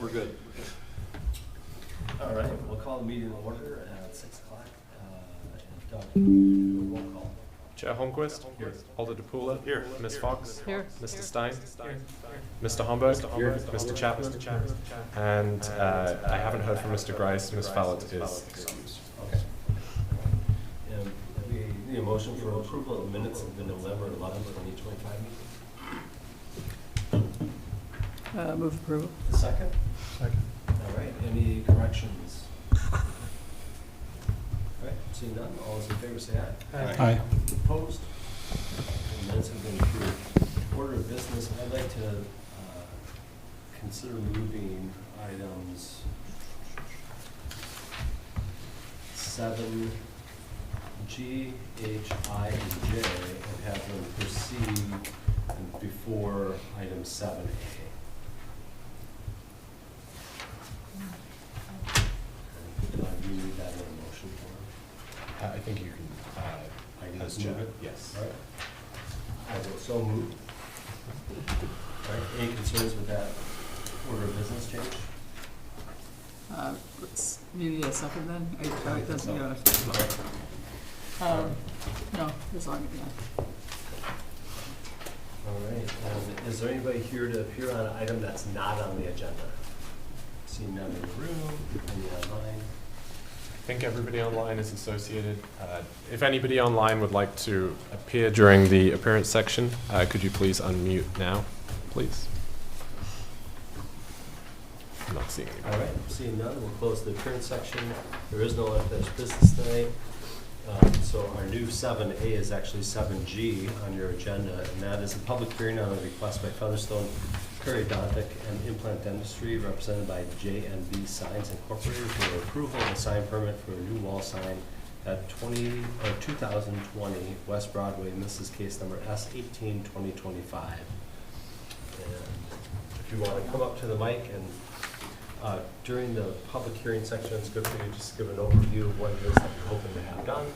We're good. All right, we'll call the meeting to order at 6 o'clock. And Doug, can you do a roll call? Chair Holmquist. Here. Alder DePula. Here. Ms. Fox. Here. Mr. Stein. Mr. Homburg. Here. Mr. Chapman. And I haven't heard from Mr. Grice. Ms. Follett is excused. Okay. And we need a motion for approval of minutes of the November 11, 2025 meeting. Move approval. The second? Second. All right, any corrections? All right, seeing none, all those in favor say aye. Aye. Opposed? The minutes have been approved. Order of business, I'd like to consider moving items 7G, H, I, and J, and have them proceed before item 7A. You need that in a motion form? I think you can, I can as just chair. move it? Yes. All right. I will so move. All right, any concerns with that order of business change? You need a second then? I think so. No, as long as, yeah. All right, is there anybody here to appear on an item that's not on the agenda? Seeing none in the room, any online? I think everybody online is associated. If anybody online would like to appear during the appearance section, could you please unmute now, please? I'm not seeing anybody. All right, seeing none, we'll close the appearance section. There is no unfinished business tonight. So our new 7A is actually 7G on your agenda, and that is a public hearing on a request by Featherstone Periodontic and Implant Dentistry, represented by J&B Signs Incorporated, for approval of a sign permit for a new wall sign at 2020 West Broadway. And this is case number S18-2025. And if you want to come up to the mic and during the public hearing section, it's good for you to just give an overview of what it is that you're hoping to have done.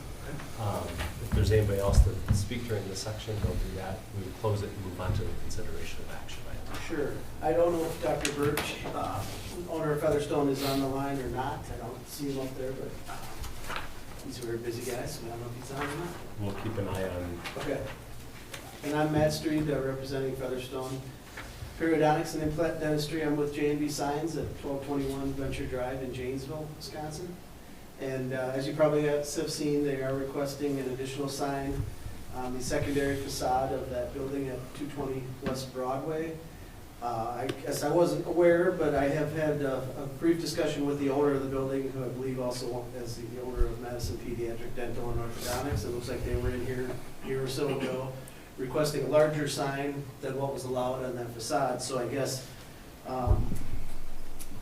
If there's anybody else to speak during this section, they'll do that. We will close it and move on to the consideration of action items. Sure. I don't know if Dr. Birch, owner of Featherstone, is on the line or not. I don't see him up there, but he's a very busy guy, so I don't know if he's on or not. We'll keep an eye on. Okay. And I'm Matt Street, representing Featherstone Periodontics and Implant Dentistry. I'm with J&B Signs at 1221 Venture Drive in Janesville, Wisconsin. And as you probably have seen, they are requesting an additional sign on the secondary facade of that building at 220 West Broadway. I guess I wasn't aware, but I have had a brief discussion with the owner of the building, who I believe also is the owner of Madison Pediatric Dental and Orthodontics. It looks like they were in here a year or so ago requesting a larger sign than what was allowed on that facade. So I guess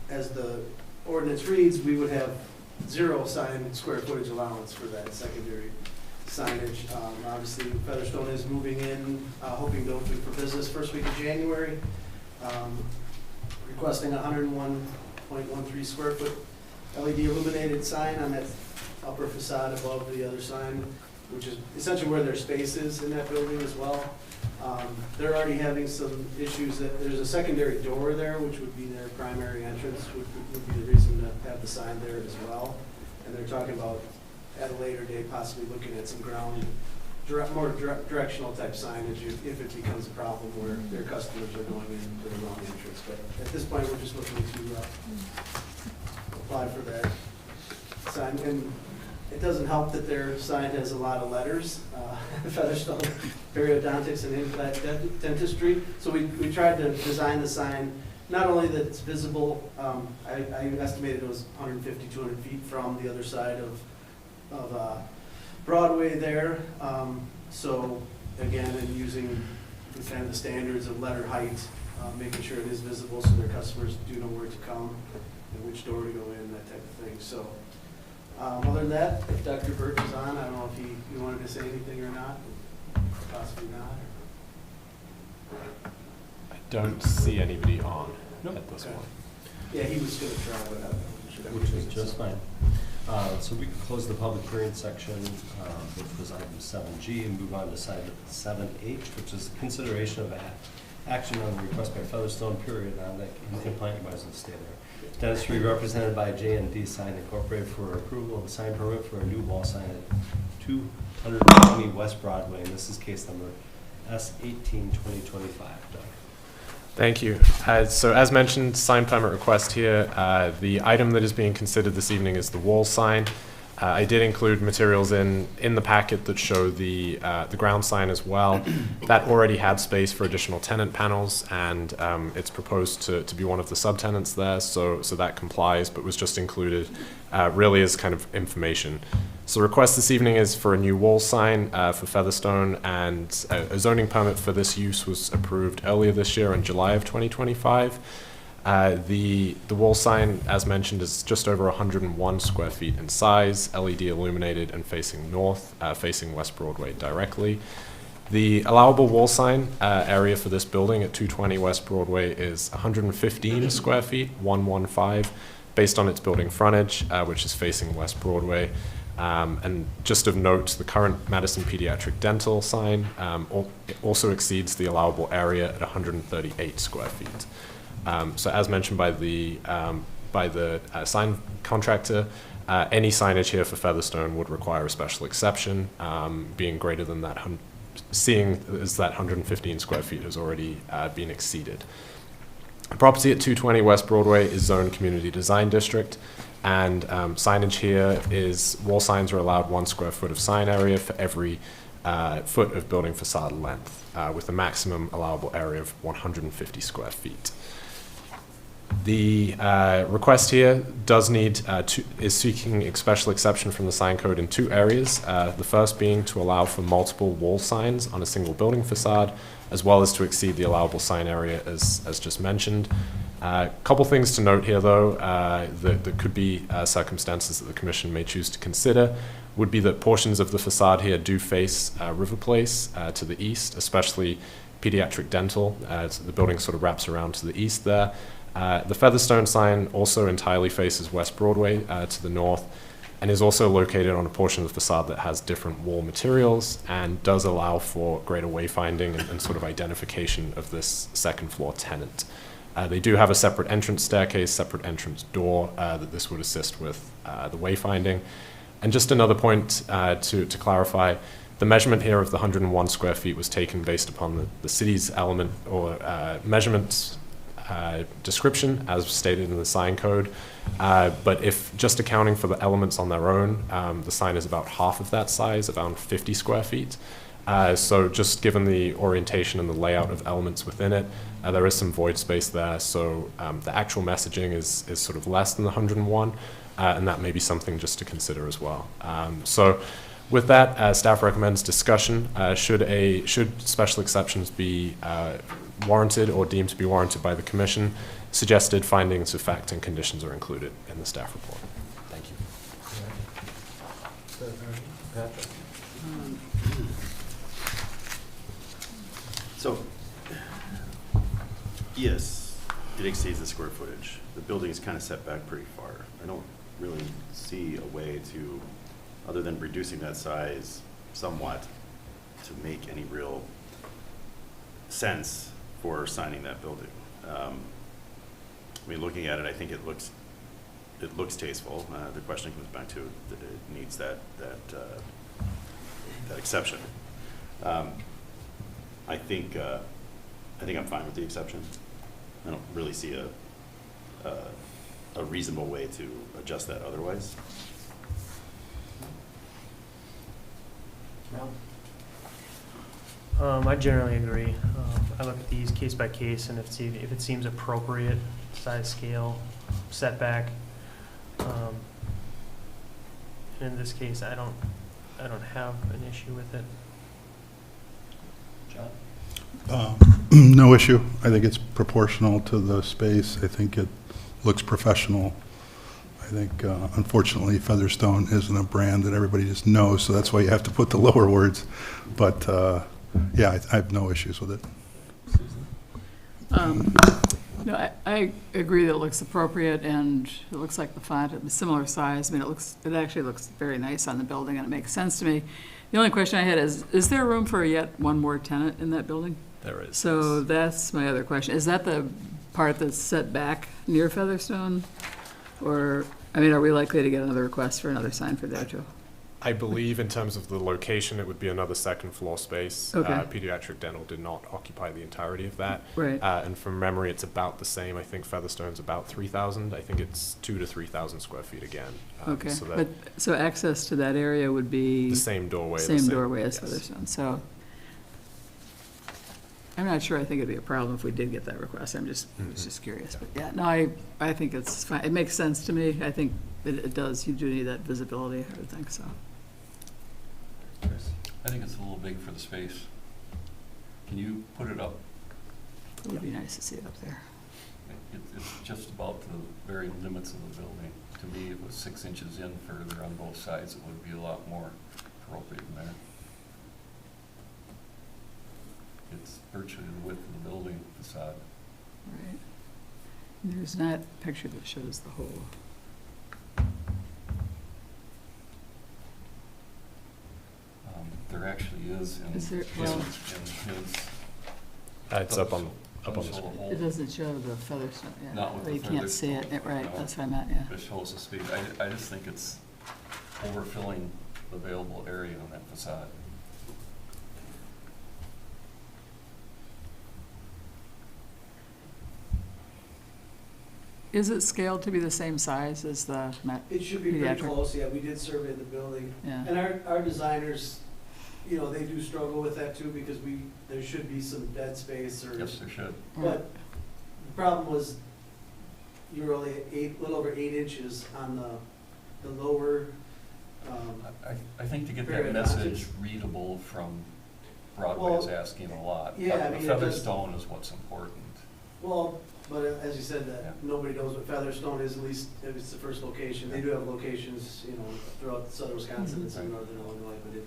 as the ordinance reads, we would have 0 sign square footage allowance for that secondary signage. Obviously, Featherstone is moving in, hoping to open for business first week of January, requesting a 101.13 square foot LED illuminated sign on that upper facade above the other sign, which is essentially where their space is in that building as well. They're already having some issues. That there's a secondary door there, which would be their primary entrance, would be the reason to have the sign there as well. And they're talking about, at a later date, possibly looking at some more directional type signage if it becomes a problem where their customers are going into the wrong entrance. But at this point, we're just looking to apply for that sign. And it doesn't help that their sign has a lot of letters, Featherstone Periodontics and Implant Dentistry. So we tried to design the sign not only that it's visible. I estimated it was 150, 200 feet from the other side of Broadway there. So again, and using kind of the standards of letter height, making sure it is visible so their customers do know where to come and which door to go in, that type of thing. So. Other than that, if Dr. Birch is on, I don't know if he wanted to say anything or not, possibly not. I don't see anybody on at this point. Yeah, he was going to try, but Which is just fine. So we can close the public hearing section, which was item 7G, and move on to 7H, which is consideration of action on the request by Featherstone Periodic and compliant, you might as well stay there. Dennis to be represented by J&D Sign Incorporated for approval of a sign permit for a new wall sign at 220 West Broadway, and this is case number S18-2025. Doug. Thank you. So as mentioned, sign permit request here. The item that is being considered this evening is the wall sign. I did include materials in the packet that show the ground sign as well. That already had space for additional tenant panels, and it's proposed to be one of the subtenants there, so that complies, but was just included really as kind of information. So the request this evening is for a new wall sign for Featherstone, and a zoning permit for this use was approved earlier this year in July of 2025. The wall sign, as mentioned, is just over 101 square feet in size, LED illuminated and facing north, facing West Broadway directly. The allowable wall sign area for this building at 220 West Broadway is 115 square feet, 115, based on its building frontage, which is facing West Broadway. And just of note, the current Madison Pediatric Dental sign also exceeds the allowable area at 138 square feet. So as mentioned by the sign contractor, any signage here for Featherstone would require a special exception, being greater than that, seeing as that 115 square feet has already been exceeded. The property at 220 West Broadway is zoned Community Design District, and signage here is, wall signs are allowed 1 square foot of sign area for every foot of building facade length, with a maximum allowable area of 150 square feet. The request here is seeking a special exception from the sign code in 2 areas. The first being to allow for multiple wall signs on a single building facade, as well as to exceed the allowable sign area as just mentioned. A couple things to note here, though, that could be circumstances that the Commission may choose to consider, would be that portions of the facade here do face River Place to the east, especially Pediatric Dental. The building sort of wraps around to the east there. The Featherstone sign also entirely faces West Broadway to the north, and is also located on a portion of the facade that has different wall materials and does allow for greater wayfinding and sort of identification of this second floor tenant. They do have a separate entrance staircase, separate entrance door that this would assist with the wayfinding. And just another point to clarify, the measurement here of the 101 square feet was taken based upon the city's element or measurements description as stated in the sign code. But if just accounting for the elements on their own, the sign is about half of that size, around 50 square feet. So just given the orientation and the layout of elements within it, there is some void space there. So the actual messaging is sort of less than the 101, and that may be something just to consider as well. So with that, staff recommends discussion. Should special exceptions be warranted or deemed to be warranted by the Commission, suggested findings of fact and conditions are included in the staff report. Thank you. Patrick? So, yes, it exceeds the square footage. The building is kind of set back pretty far. I don't really see a way to, other than reducing that size somewhat, to make any real sense for signing that building. I mean, looking at it, I think it looks tasteful. The question comes back to that it needs that exception. I think I'm fine with the exception. I don't really see a reasonable way to adjust that otherwise. I generally agree. I look at these case by case, and if it seems appropriate, size, scale, setback. And in this case, I don't have an issue with it. John? No issue. I think it's proportional to the space. I think it looks professional. I think, unfortunately, Featherstone isn't a brand that everybody just knows, so that's why you have to put the lower words. But, yeah, I have no issues with it. No, I agree that it looks appropriate, and it looks like the font is similar size. I mean, it actually looks very nice on the building, and it makes sense to me. The only question I had is there room for yet one more tenant in that building? There is. So that's my other question. Is that the part that's set back near Featherstone? Or, I mean, are we likely to get another request for another sign for there too? I believe in terms of the location, it would be another second floor space. Okay. Pediatric dental did not occupy the entirety of that. Right. And from memory, it's about the same. I think Featherstone's about 3,000. I think it's 2,000 to 3,000 square feet again. Okay, So that but, so access to that area would be the same doorway. same doorway as yes. Featherstone, so. I'm not sure I think it'd be a problem if we did get that request, I was just curious, but yeah, no, I think it's fine, it makes sense to me, I think it does, you do need that visibility, I would think so. I think it's a little big for the space. Can you put it up? It would be nice to see it up there. It's just about to the very limits of the building. To me, it was 6 inches in further on both sides, it would be a lot more appropriate in there. It's virtually the width of the building facade. Right. And there's not a picture that shows the whole, There actually is in Is there- his, well- It's up on the shows a screen. whole- it doesn't show the Featherstone, yeah, Not with you the can't see it, Featherstone, right, no. that's what I meant, yeah. It shows the space. I just think it's overfilling the available area on that facade. Is it scaled to be the same size as the It should be pretty Pediatric. close, yeah, we did survey the building. yeah, And our designers, you know, they do struggle with that too, because there should be some dead space or. Yes, there should. But the problem was, you're only little over 8 inches on the lower, I think to get Very that message advantage. readable from Broadway is Well, asking a lot. yeah, I The mean, it does- Featherstone is what's important. well, but as you said, Yeah. that nobody knows what Featherstone is, at least if it's the first location. They do have locations, you know, throughout southern Wisconsin and some Right. northern Illinois, but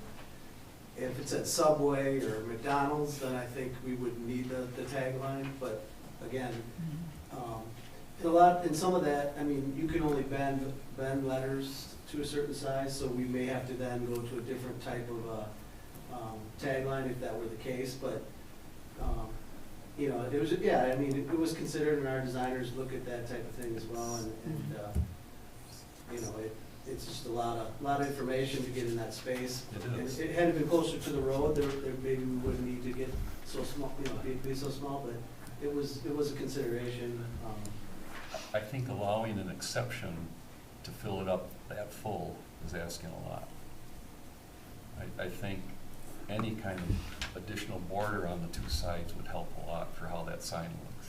if it's at Subway or McDonald's, then I think we would need the tagline, but again, in some of that, I mean, you can only bend letters to a certain size, so we may have to then go to a different type of tagline if that were the case, but, you know, it was, yeah, I mean, it was considered, and our designers look at that type of thing as well, and you know, it's just a lot of information to get in that space. It And is. it had been closer to the road, there maybe we wouldn't need to get so small, you know, be so small, but it was a consideration. I think allowing an exception to fill it up that full is asking a lot. I think any kind of additional border on the two sides would help a lot for how that sign looks.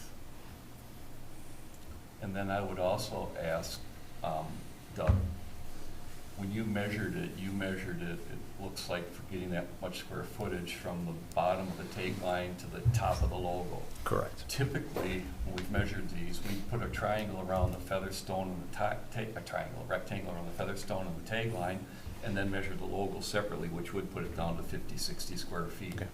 And then I would also ask, Doug, when you measured it, it looks like for getting that much square footage from the bottom of the take line to the top of the logo. Correct. Typically, when we've measured these, we put a triangle around the Featherstone and the rectangle around the Featherstone and the tag line, and then measure the logo separately, which would put it down to 50, 60 square feet. Okay.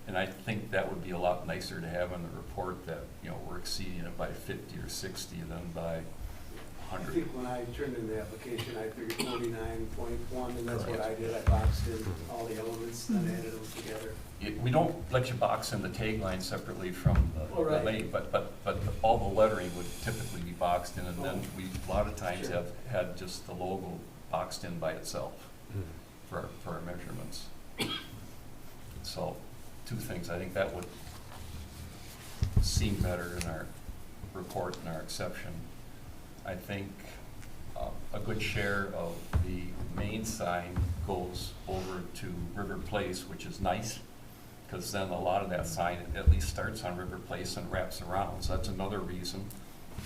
And I think that would be a lot nicer to have in the report that, you know, we're exceeding it by 50 or 60 than by I 100. think when I turned in the application, I figured 49.1, and that's what I did, I boxed in all the elements, then added them together. We don't let you box in the tag line separately from Oh, the right. lane, but all the lettering would typically be boxed in, and then Oh. we, a lot of times Sure. have had just the logo boxed in by itself for our measurements. So, two things, I think that would seem better in our report and our exception. I think a good share of the main sign goes over to River Place, which is nice, because then a lot of that sign at least starts on River Place and wraps around. So that's another reason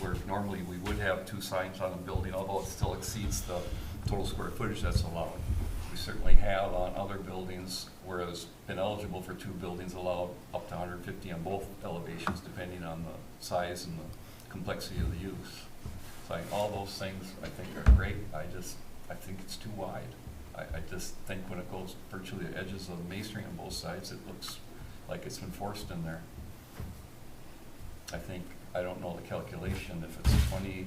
where normally we would have two signs on a building, although it still exceeds the total square footage that's allowed. We certainly have on other buildings, whereas been eligible for two buildings allowed up to 150 on both elevations, depending on the size and the complexity of the use. So all those things I think are great. I think it's too wide. I just think when it goes virtually the edges of the masonry on both sides, it looks like it's been forced in there. I don't know the calculation, if it's 20,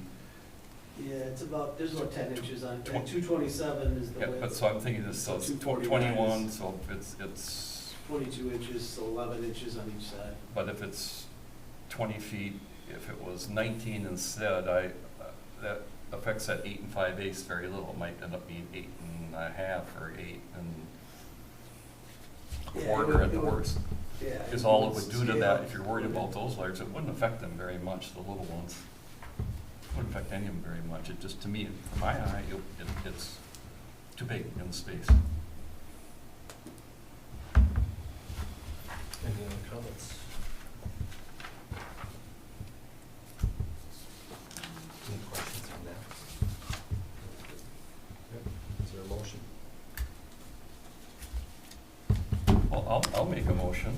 Yeah, it's about, there's about 10 inches on, and 227 is the yeah, width. but so I'm thinking this, so it's So 249 21, is- so it's 22 inches to 11 inches on each side. But if it's 20 feet, if it was 19 instead, that affects that 8 5/8 very little. It might end up being 8 1/2 or 8 1/4 at the worst. Yeah. Is all it would do to that, if you're worried about those large, it wouldn't affect them very much, the little ones. Wouldn't affect any of them very much. It just, to me, in my eye, it's too big in the space. Any other comments? Any questions on that? Yep. Is there a motion? Well, I'll make a motion.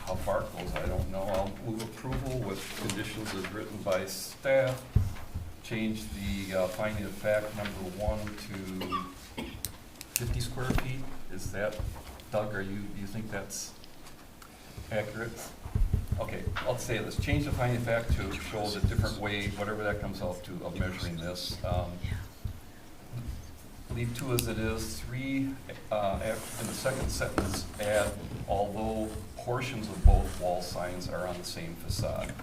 How far it goes, I don't know. I'll move approval with conditions as written by staff. Change the finding of fact number 1 to 50 square feet. Is that, Doug, do you think that's accurate? Okay, I'll say this. Change the finding of fact to show the different way, whatever that comes out to, of measuring this. Leave 2 as it is. 3, in the second sentence, add, although portions of both wall signs are on the same facade.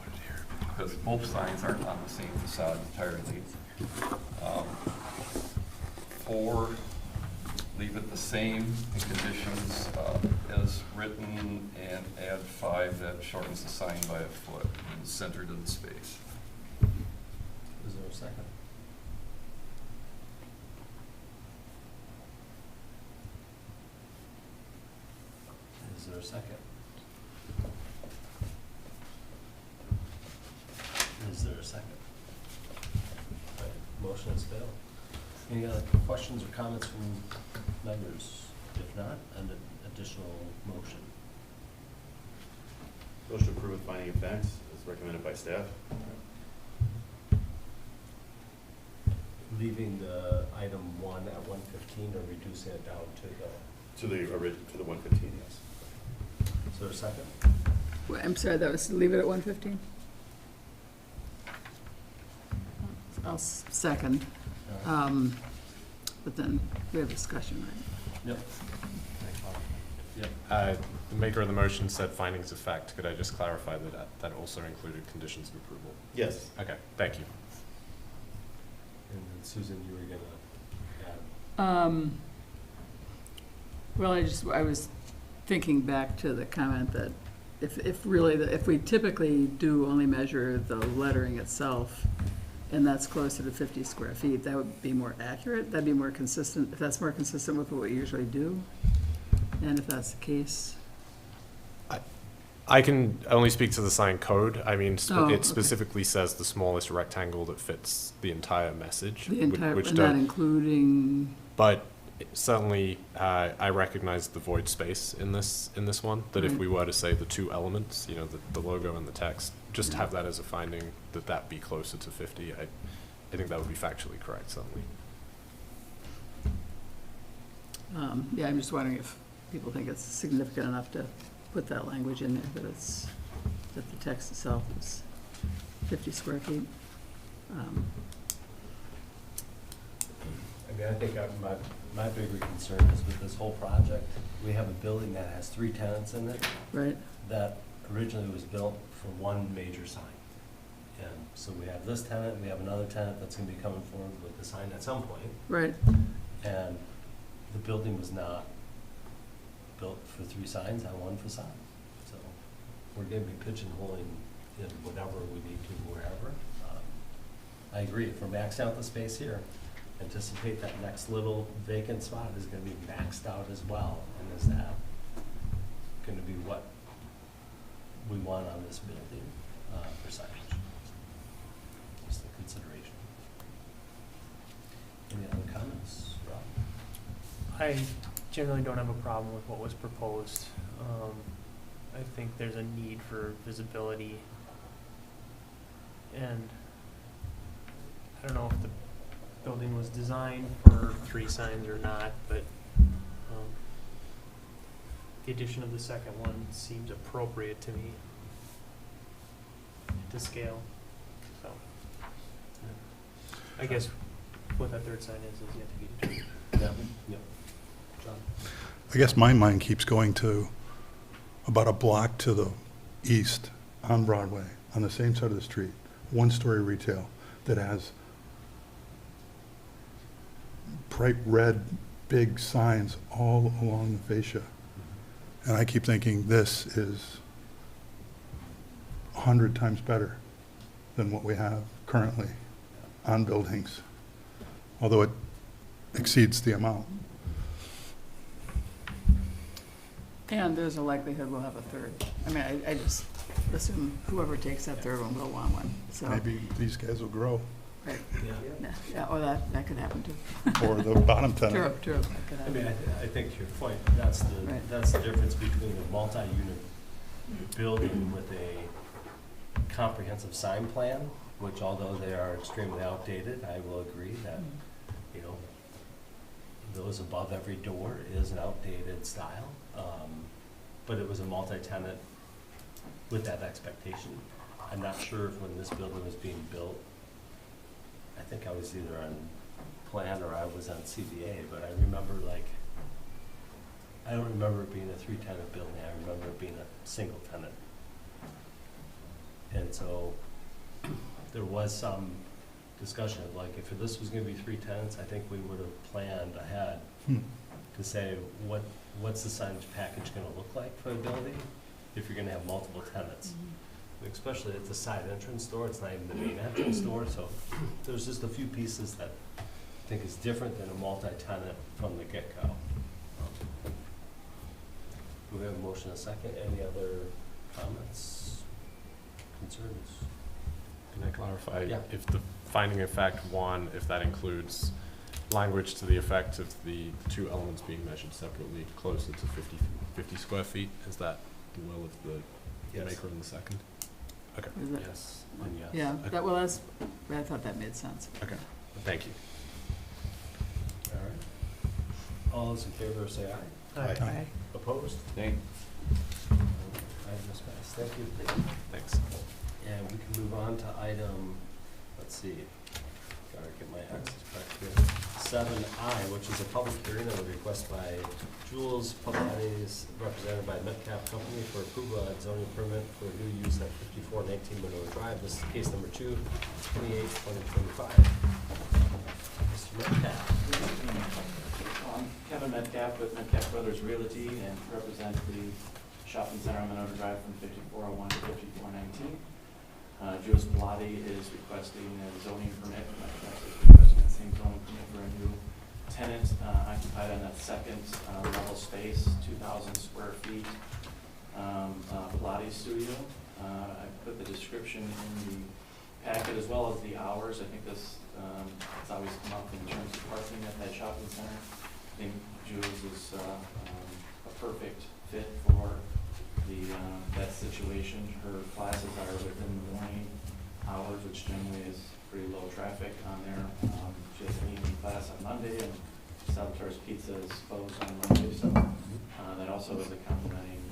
Because both signs aren't on the same facade entirely. 4, leave it the same in conditions as written, and add 5 that shortens the sign by a foot and is centered in the space. Is there a second? Is there a second? Is there a second? All right, motion has failed. Any other questions or comments from members? If not, an additional motion. Motion to approve with finding of facts as recommended by staff. Leaving the item 1 at 115 or reducing it down to the, To the 115, yes. is there a second? Wait, I'm sorry, that was, leave it at 115? I'll second, but then we have discussion, right? Yep. The maker of the motion said findings of fact. Could I just clarify that that also included conditions of approval? Yes. Okay, thank you. And then Susan, you were gonna add. Well, I was thinking back to the comment that if really, if we typically do only measure the lettering itself, and that's closer to 50 square feet, that would be more accurate, that'd be more consistent, if that's more consistent with what we usually do, and if that's the case. I can only speak to the sign code. I mean, Okay. it specifically says the smallest rectangle that fits the entire message. The entire, which and that don't, including, but certainly, I recognize the void space in this one, that if Right. we were to say the 2 elements, you know, the logo and the text, just Yeah. have that as a finding, that be closer to 50, I think that would be factually correct, certainly. yeah, I'm just wondering if people think it's significant enough to put that language in there, that it's, that the text itself is 50 square feet. I mean, I think my bigger concern is with this whole project, we have a building that has 3 tenants in it Right, that originally was built for one major sign. And so we have this tenant, and we have another tenant that's gonna be coming forward with the sign at some point. right, And the building was not built for 3 signs on one facade. So we're gonna be pigeonholing in whatever we need to, wherever. I agree, if we're maxing out the space here, anticipate that next little vacant spot is gonna be maxed out as well. And is that gonna be what we want on this building for signage? Just a consideration. Any other comments, Rob? I generally don't have a problem with what was proposed. I think there's a need for visibility. And I don't know if the building was designed for 3 signs or not, but the addition of the second one seems appropriate to me to scale. So I guess what that third sign is yet to be determined. Yeah, yeah. John? I guess my mind keeps going to about a block to the east on Broadway, on the same side of the street, one-story retail that has bright red, big signs all along the fascia. And I keep thinking this is 100 times better than what we have currently on buildings, although it exceeds the amount. And there's a likelihood we'll have a third. I mean, I just assume whoever takes that third one will want one, so. Maybe these guys will grow, Right, Yeah. yeah, or that could happen too. or the bottom True, tenant. true, that could I mean, happen. I think to your point, that's Right. the difference between a multi-unit building with a comprehensive sign plan, which although they are extremely outdated, I will agree that, you know, those above every door is an outdated style. But it was a multi-tenant with that expectation. I'm not sure if when this building was being built, I think I was either on plan or I was on CBA, but I remember I don't remember it being a 3-tenant building, I remember it being a single tenant. And so there was some discussion of like, if this was gonna be 3 tenants, I think we would have planned ahead to say, what's the signage package gonna look like for a building if you're gonna have multiple tenants? Especially at the side entrance door, it's not even the main entrance door, so there's just a few pieces that I think is different than a multi-tenant from the get-go. Do we have a motion and a second? Any other comments, concerns? Can I clarify? Yeah. If the finding of fact 1, if that includes language to the effect of the 2 elements being measured separately closer to 50 square feet, is that the will of the Yes. maker in the second? Okay, Is it- Yes, and yes. Yeah, I thought that made sense. okay, thank you. All right. All those in favor say aye. Aye. Opposed? Thank Item is passed. Thank you. Thanks. And we can move on to item, let's see, gotta get my X's back here. 7I, which is a public hearing on a request by Jules Pilates, represented by Metcalf Company for approval of zoning permit for new use at 5419 Monroe Drive. This is case number 2/28/2025. Mr. Metcalf. Kevin Metcalf with Metcalf Brothers Realty and represent the shopping center on Monroe Drive from 5401 to 5419. Jules Pilati is requesting a zoning permit, Metcalf is requesting the same zoning permit for a new tenant occupied on that second level space, 2,000 square feet, Pilates studio. I put the description in the packet as well as the hours. I think this, it's always come up in terms of parking at that shopping center. I think Jules is a perfect fit for that situation. Her classes are within the morning hours, which generally is pretty low traffic on there. She has an evening class on Monday, and Salvatore's Pizza is closed on Monday, so that also is a complementing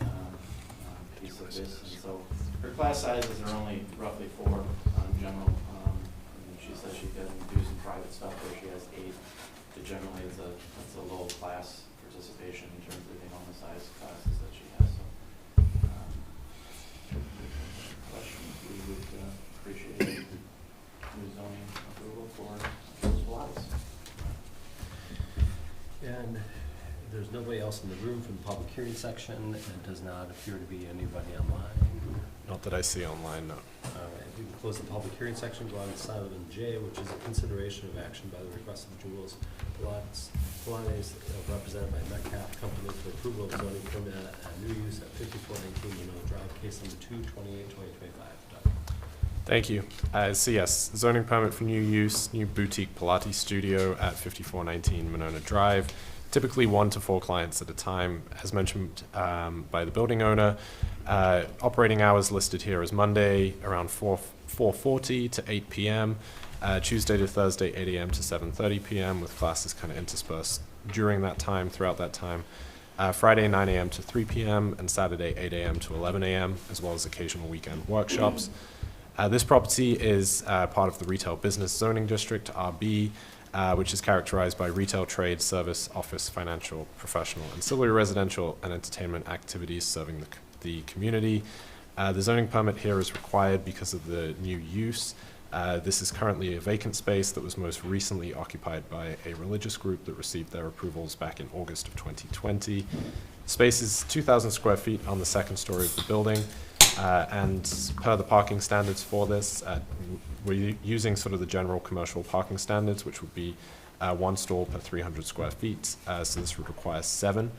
piece of this. And so her class sizes are only roughly 4 on general. And she says she can do some private stuff where she has 8. But generally, it's a low class participation in terms of the amount of size classes that she has. So, questions, we would appreciate new zoning approval for those lots. And there's nobody else in the room from the public hearing section, and it does not appear to be anybody online. Not that I see online, no. All right, we can close the public hearing section, go on to item J, which is a consideration of action by the request of Jules Pilates, represented by Metcalf Company for approval of zoning permit and new use at 5419 Monroe Drive, case number 2/28/2025. Thank you. So yes, zoning permit for new use, new boutique Pilates studio at 5419 Monona Drive. Typically 1 to 4 clients at a time, as mentioned by the building owner. Operating hours listed here as Monday around 4:40 to 8 p.m. Tuesday to Thursday 8 a.m. to 7:30 p.m. with classes kind of interspersed during that time, throughout that time. Friday 9 a.m. to 3 p.m. and Saturday 8 a.m. to 11 a.m. as well as occasional weekend workshops. This property is part of the Retail Business Zoning District, RB, which is characterized by retail, trade, service, office, financial, professional, ancillary residential, and entertainment activities serving the community. The zoning permit here is required because of the new use. This is currently a vacant space that was most recently occupied by a religious group that received their approvals back in August of 2020. Space is 2,000 square feet on the second story of the building, and per the parking standards for this, we're using sort of the general commercial parking standards, which would be 1 stall per 300 square feet. So this would require 7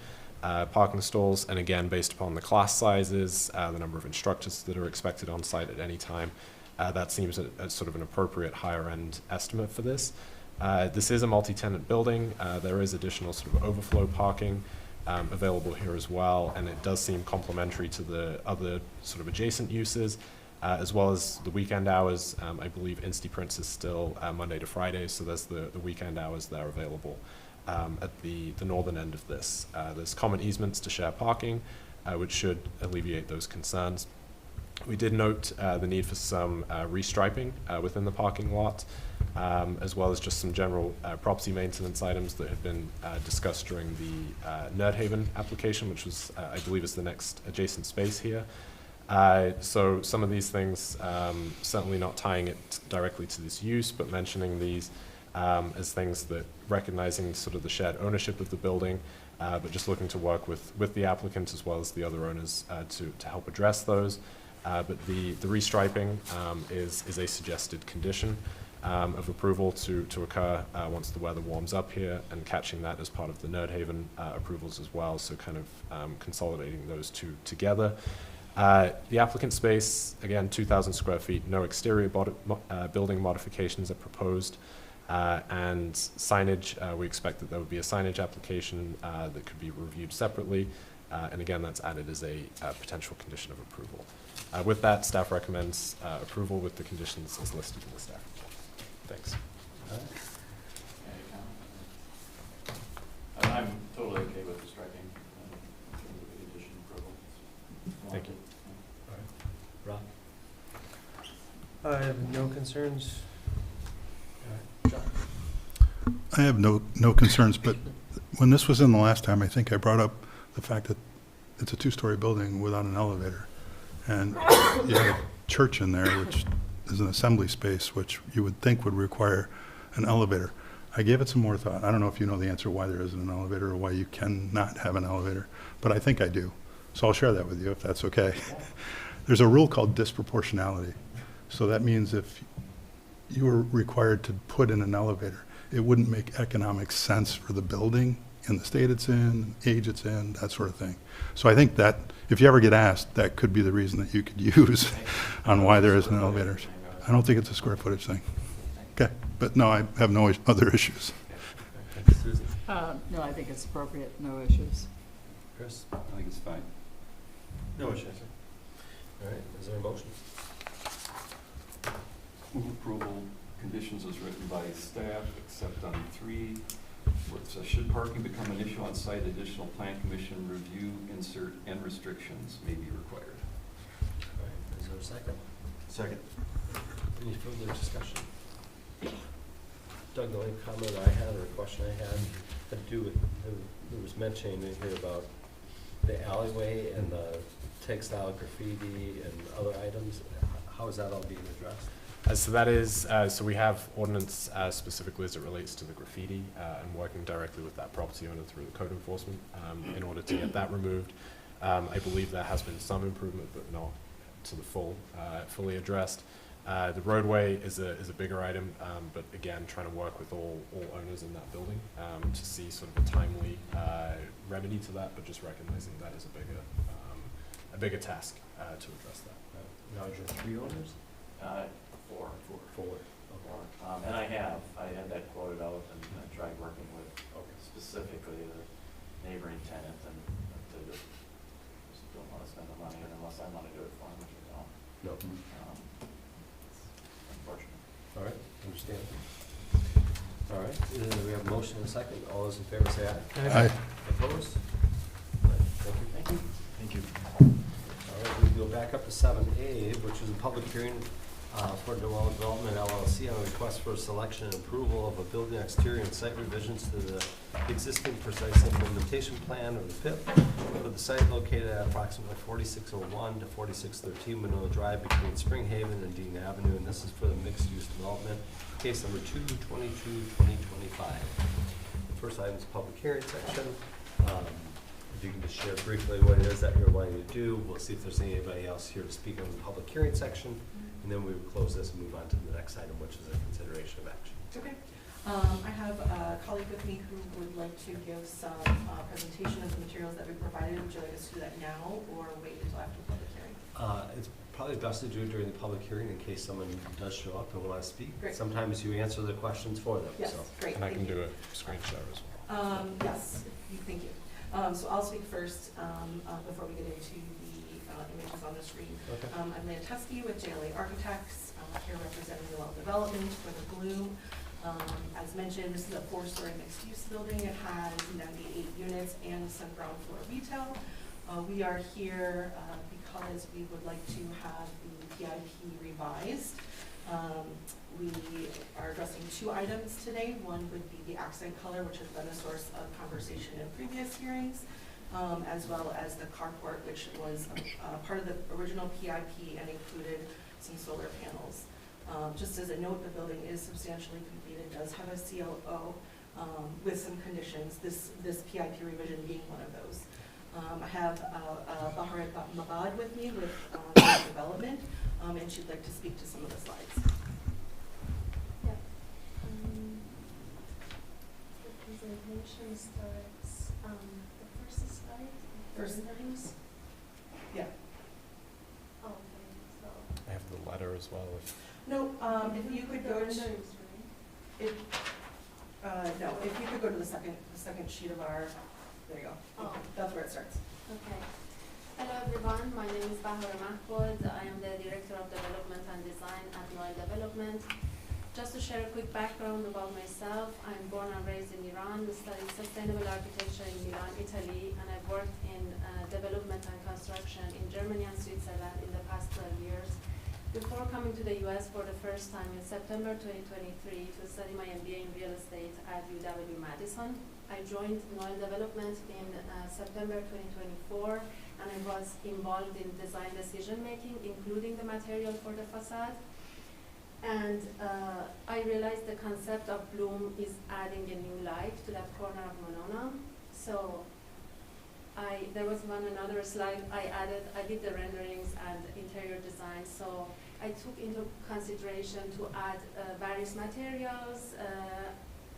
parking stalls, and again, based upon the class sizes, the number of instructors that are expected on site at any time, that seems a sort of an appropriate higher-end estimate for this. This is a multi-tenant building. There is additional sort of overflow parking available here as well, and it does seem complementary to the other sort of adjacent uses, as well as the weekend hours. I believe InstiPrints is still Monday to Friday, so there's the weekend hours there available at the northern end of this. There's common easements to share parking, which should alleviate those concerns. We did note the need for some restriping within the parking lot, as well as just some general property maintenance items that had been discussed during the Nerdhaven application, which was, I believe, is the next adjacent space here. So some of these things, certainly not tying it directly to this use, but mentioning these as things that recognizing sort of the shared ownership of the building, but just looking to work with the applicant as well as the other owners to help address those. But the restriping is a suggested condition of approval to occur once the weather warms up here, and catching that as part of the Nerdhaven approvals as well, so kind of consolidating those two together. The applicant space, again, 2,000 square feet, no exterior building modifications are proposed. And signage, we expect that there would be a signage application that could be reviewed separately. And again, that's added as a potential condition of approval. With that, staff recommends approval with the conditions as listed in the staff report. Thanks. I'm totally okay with the striking in terms of the condition approval. Thank you. Rob? I have no concerns. John? I have no concerns, but when this was in the last time, I think I brought up the fact that it's a 2-story building without an elevator. And you have a church in there, which is an assembly space, which you would think would require an elevator. I gave it some more thought. I don't know if you know the answer why there isn't an elevator or why you cannot have an elevator, but I think I do. So I'll share that with you if that's okay. There's a rule called disproportionality. So that means if you were required to put in an elevator, it wouldn't make economic sense for the building in the state it's in, age it's in, that sort of thing. So I think that if you ever get asked, that could be the reason that you could use on why there isn't elevators. I don't think it's a square footage thing. Okay, but no, I have no other issues. Susan? No, I think it's appropriate, no issues. Chris? I think it's fine. No issues. All right, is there a motion? Move approval, conditions as written by staff, except on 3, where it says, should parking become an issue on site, additional plan commission review, insert, and restrictions may be required. All right, is there a second? Second. Any further discussion? Doug, the only comment I had or question I had to do with, there was mentioning in here about the alleyway and the textile graffiti and other items. How is that all being addressed? So that is, so we have ordinance specifically as it relates to the graffiti and working directly with that property owner through the code enforcement in order to get that removed. I believe there has been some improvement, but not to the fully addressed. The roadway is a bigger item, but again, trying to work with all owners in that building to see sort of a timely remedy to that, but just recognizing that is a bigger task to address that. Now, is there 3 owners? Four. And I had that quoted out and I tried working with specifically the neighboring tenant, and they just don't want to spend the money unless I want to do it for them, which I don't. No. It's unfortunate. All right, understand. All right, we have a motion and a second. All those in favor say aye. Aye. Opposed? All right, thank you. Thank you. All right, we go back up to 7A, which is a public hearing For Noel Development LLC on a request for selection and approval of a building exterior and site revisions to the existing precise implementation plan, or the PIP, for the site located at approximately 4601 to 4613 Manila Drive between Spring Haven and Dean Avenue, and this is for the mixed-use development, case number 222-2025. The first item is public hearing section. If you can just share briefly what it is that you're wanting to do, we'll see if there's anybody else here to speak on the public hearing section, and then we will close this and move on to the next item, which is a consideration of action. Okay. I have a colleague with me who would like to give some presentation of the materials that we provided. Would you like us to do that now or wait until after the public hearing? It's probably best to do it during the public hearing in case someone does show up and want to speak. Great. Sometimes you answer the questions for them. Yes, So. great. And I can thank you. do a screen share as well. Yes, thank you. So I'll speak first before we get into the images on the screen. Okay. I'm Leah Tusky with JLA Architects, here representing the Well Development for the Bloom. As mentioned, this is a 4-story mixed-use building. It has 98 units and some ground floor retail. We are here because we would like to have the PIP revised. We are addressing 2 items today. One would be the accent color, which has been a source of conversation in previous hearings, as well as the carport, which was part of the original PIP and included some solar panels. Just as a note, the building is substantially complete. It does have a CLO with some conditions, this PIP revision being one of those. I have Baharat Mabad with me with development, and she'd like to speak to some of the slides. Yeah. The presentation starts, the first slide, First. renderings. Yeah. Okay, so. I have the letter as well. No, if you could The go to, renderings, right? no, if you could go to the second sheet of our, there you go. Oh. That's where it starts. Okay. Hello everyone, my name is Bahar Mahfoud. I am the Director of Development and Design at Noel Development. Just to share a quick background about myself, I'm born and raised in Iran, studied sustainable architecture in Milan, Italy, and I've worked in development and construction in Germany and Switzerland in the past 12 years. Before coming to the US for the first time in September 2023 to study my MBA in real estate at UW-Madison, I joined Noel Development in September 2024, and I was involved in design decision making, including the material for the facade. And I realized the concept of Bloom is adding a new life to that corner of Monona. So there was another slide I did the renderings and interior design. So I took into consideration to add various materials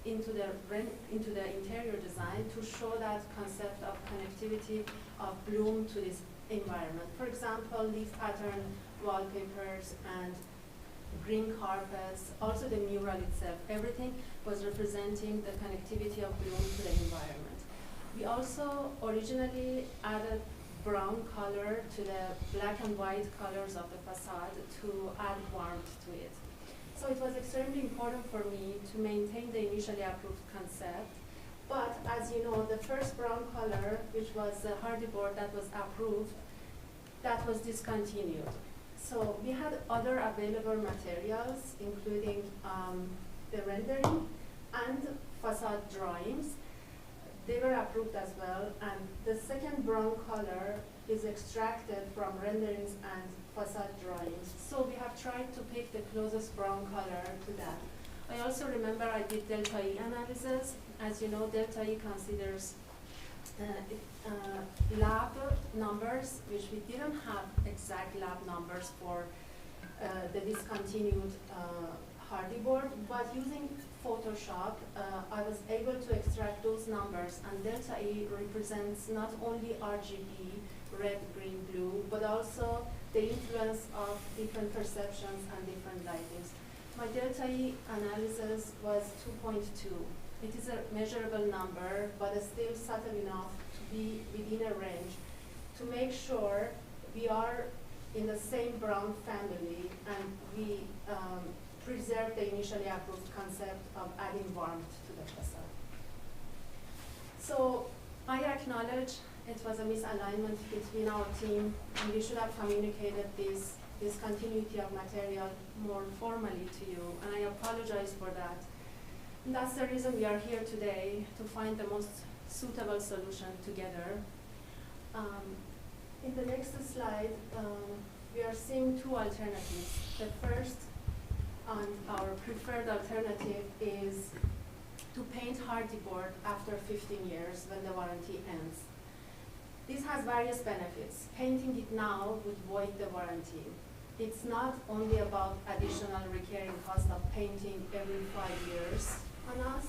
into the interior design to show that concept of connectivity of Bloom to this environment. For example, leaf pattern wallpapers and green carpets, also the mural itself, everything was representing the connectivity of Bloom to the environment. We also originally added brown color to the black and white colors of the facade to add warmth to it. So it was extremely important for me to maintain the initially approved concept. But as you know, the first brown color, which was the hardy board that was approved, that was discontinued. So we had other available materials, including the rendering and facade drawings. They were approved as well, and the second brown color is extracted from renderings and facade drawings. So we have tried to pick the closest brown color to that. I also remember I did delta E analysis. As you know, delta E considers lab numbers, which we didn't have exact lab numbers for the discontinued hardy board, but using Photoshop, I was able to extract those numbers, and delta E represents not only RGB, red, green, blue, but also the influence of different perceptions and different lightings. My delta E analysis was 2.2. It is a measurable number, but it's still subtle enough to be within a range to make sure we are in the same brown family and we preserve the initially approved concept of adding warmth to the facade. So I acknowledge it was a misalignment between our team, and we should have communicated this discontinuity of material more formally to you, and I apologize for that. And that's the reason we are here today, to find the most suitable solution together. In the next slide, we are seeing two alternatives. The first, and our preferred alternative, is to paint hardy board after 15 years when the warranty ends. This has various benefits. Painting it now would void the warranty. It's not only about additional recurring cost of painting every 5 years on us,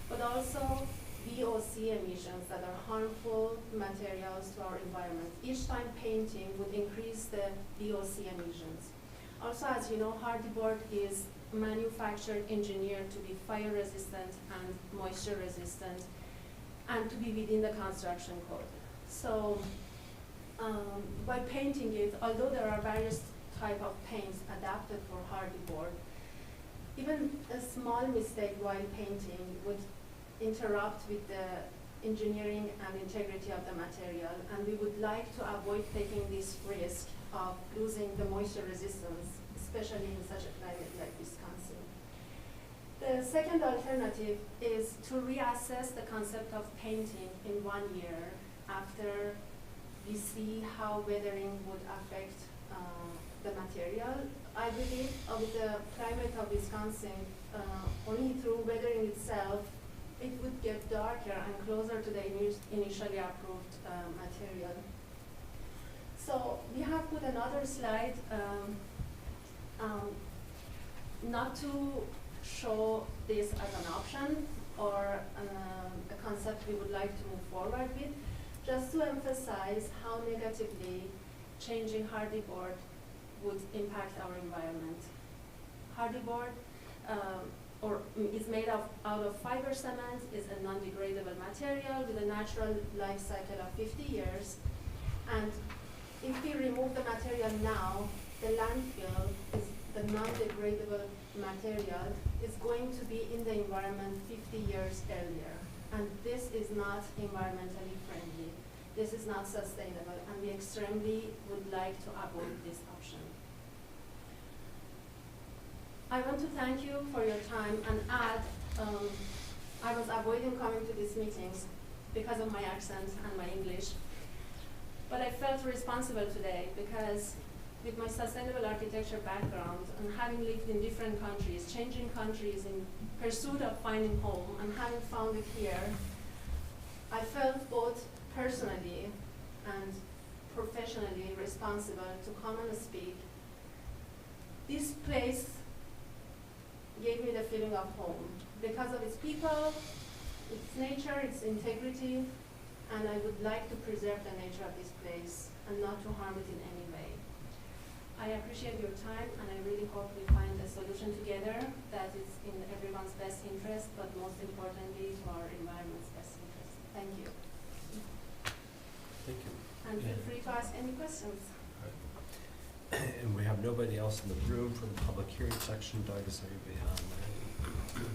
but also VOC emissions that are harmful materials to our environment. Each time painting would increase the VOC emissions. Also, as you know, hardy board is manufactured, engineered to be fire resistant and moisture resistant, and to be within the construction code. So by painting it, although there are various type of paints adapted for hardy board, even a small mistake while painting would interrupt with the engineering and integrity of the material, and we would like to avoid taking this risk of losing the moisture resistance, especially in such a climate like Wisconsin. The second alternative is to reassess the concept of painting in 1 year after we see how weathering would affect the material. I believe with the climate of Wisconsin, only through weathering itself, it would get darker and closer to the initially approved material. So we have put another slide, not to show this as an option or a concept we would like to move forward with, just to emphasize how negatively changing hardy board would impact our environment. Hardy board is made out of fiber cement, is a non-degradable material with a natural life cycle of 50 years. And if we remove the material now, the landfill is the non-degradable material is going to be in the environment 50 years earlier. And this is not environmentally friendly. This is not sustainable, and we extremely would like to avoid this option. I want to thank you for your time and add, I was avoiding coming to these meetings because of my accent and my English, but I felt responsible today because with my sustainable architecture background and having lived in different countries, changing countries in pursuit of finding home and having found it here, I felt both personally and professionally responsible to come and speak. This place gave me the feeling of home because of its people, its nature, its integrity, and I would like to preserve the nature of this place and not to harm it in any way. I appreciate your time, and I really hope we find a solution together that is in everyone's best interest, but most importantly to our environment's best interest. Thank you. Thank you. And feel free to ask any questions. And we have nobody else in the room for the public hearing section. Doug, is anybody online?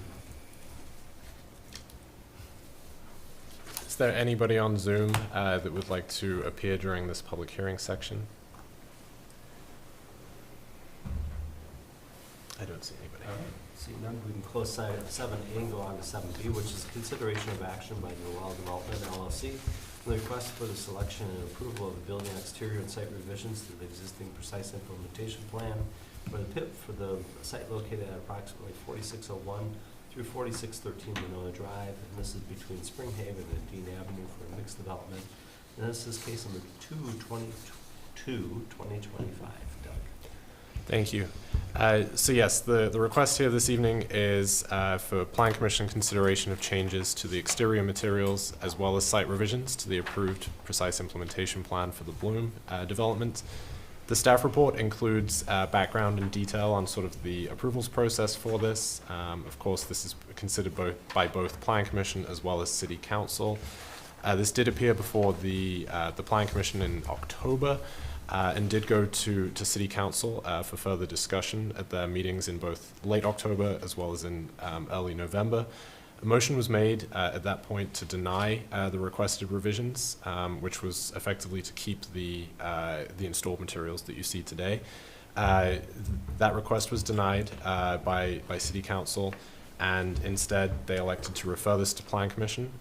Is there anybody on Zoom that would like to appear during this public hearing section? I don't see anybody. See none, we can close 7A and go on to 7B, which is consideration of action by Noel Development LLC. The request for the selection and approval of the building exterior and site revisions to the existing precise implementation plan for the PIP for the site located at approximately 4601 through 4613 Winona Drive. And this is between Spring Haven and Dean Avenue for a mixed development. And this is case number 2/2025. Doug. Thank you. So yes, the request here this evening is for Plan Commission consideration of changes to the exterior materials as well as site revisions to the approved precise implementation plan for the Bloom development. The staff report includes background and detail on sort of the approvals process for this. Of course, this is considered by both Plan Commission as well as City Council. This did appear before the Plan Commission in October. And did go to City Council for further discussion at their meetings in both late October as well as in early November. A motion was made at that point to deny the requested revisions, which was effectively to keep the installed materials that you see today. That request was denied by City Council, and instead they elected to refer this to Plan Commission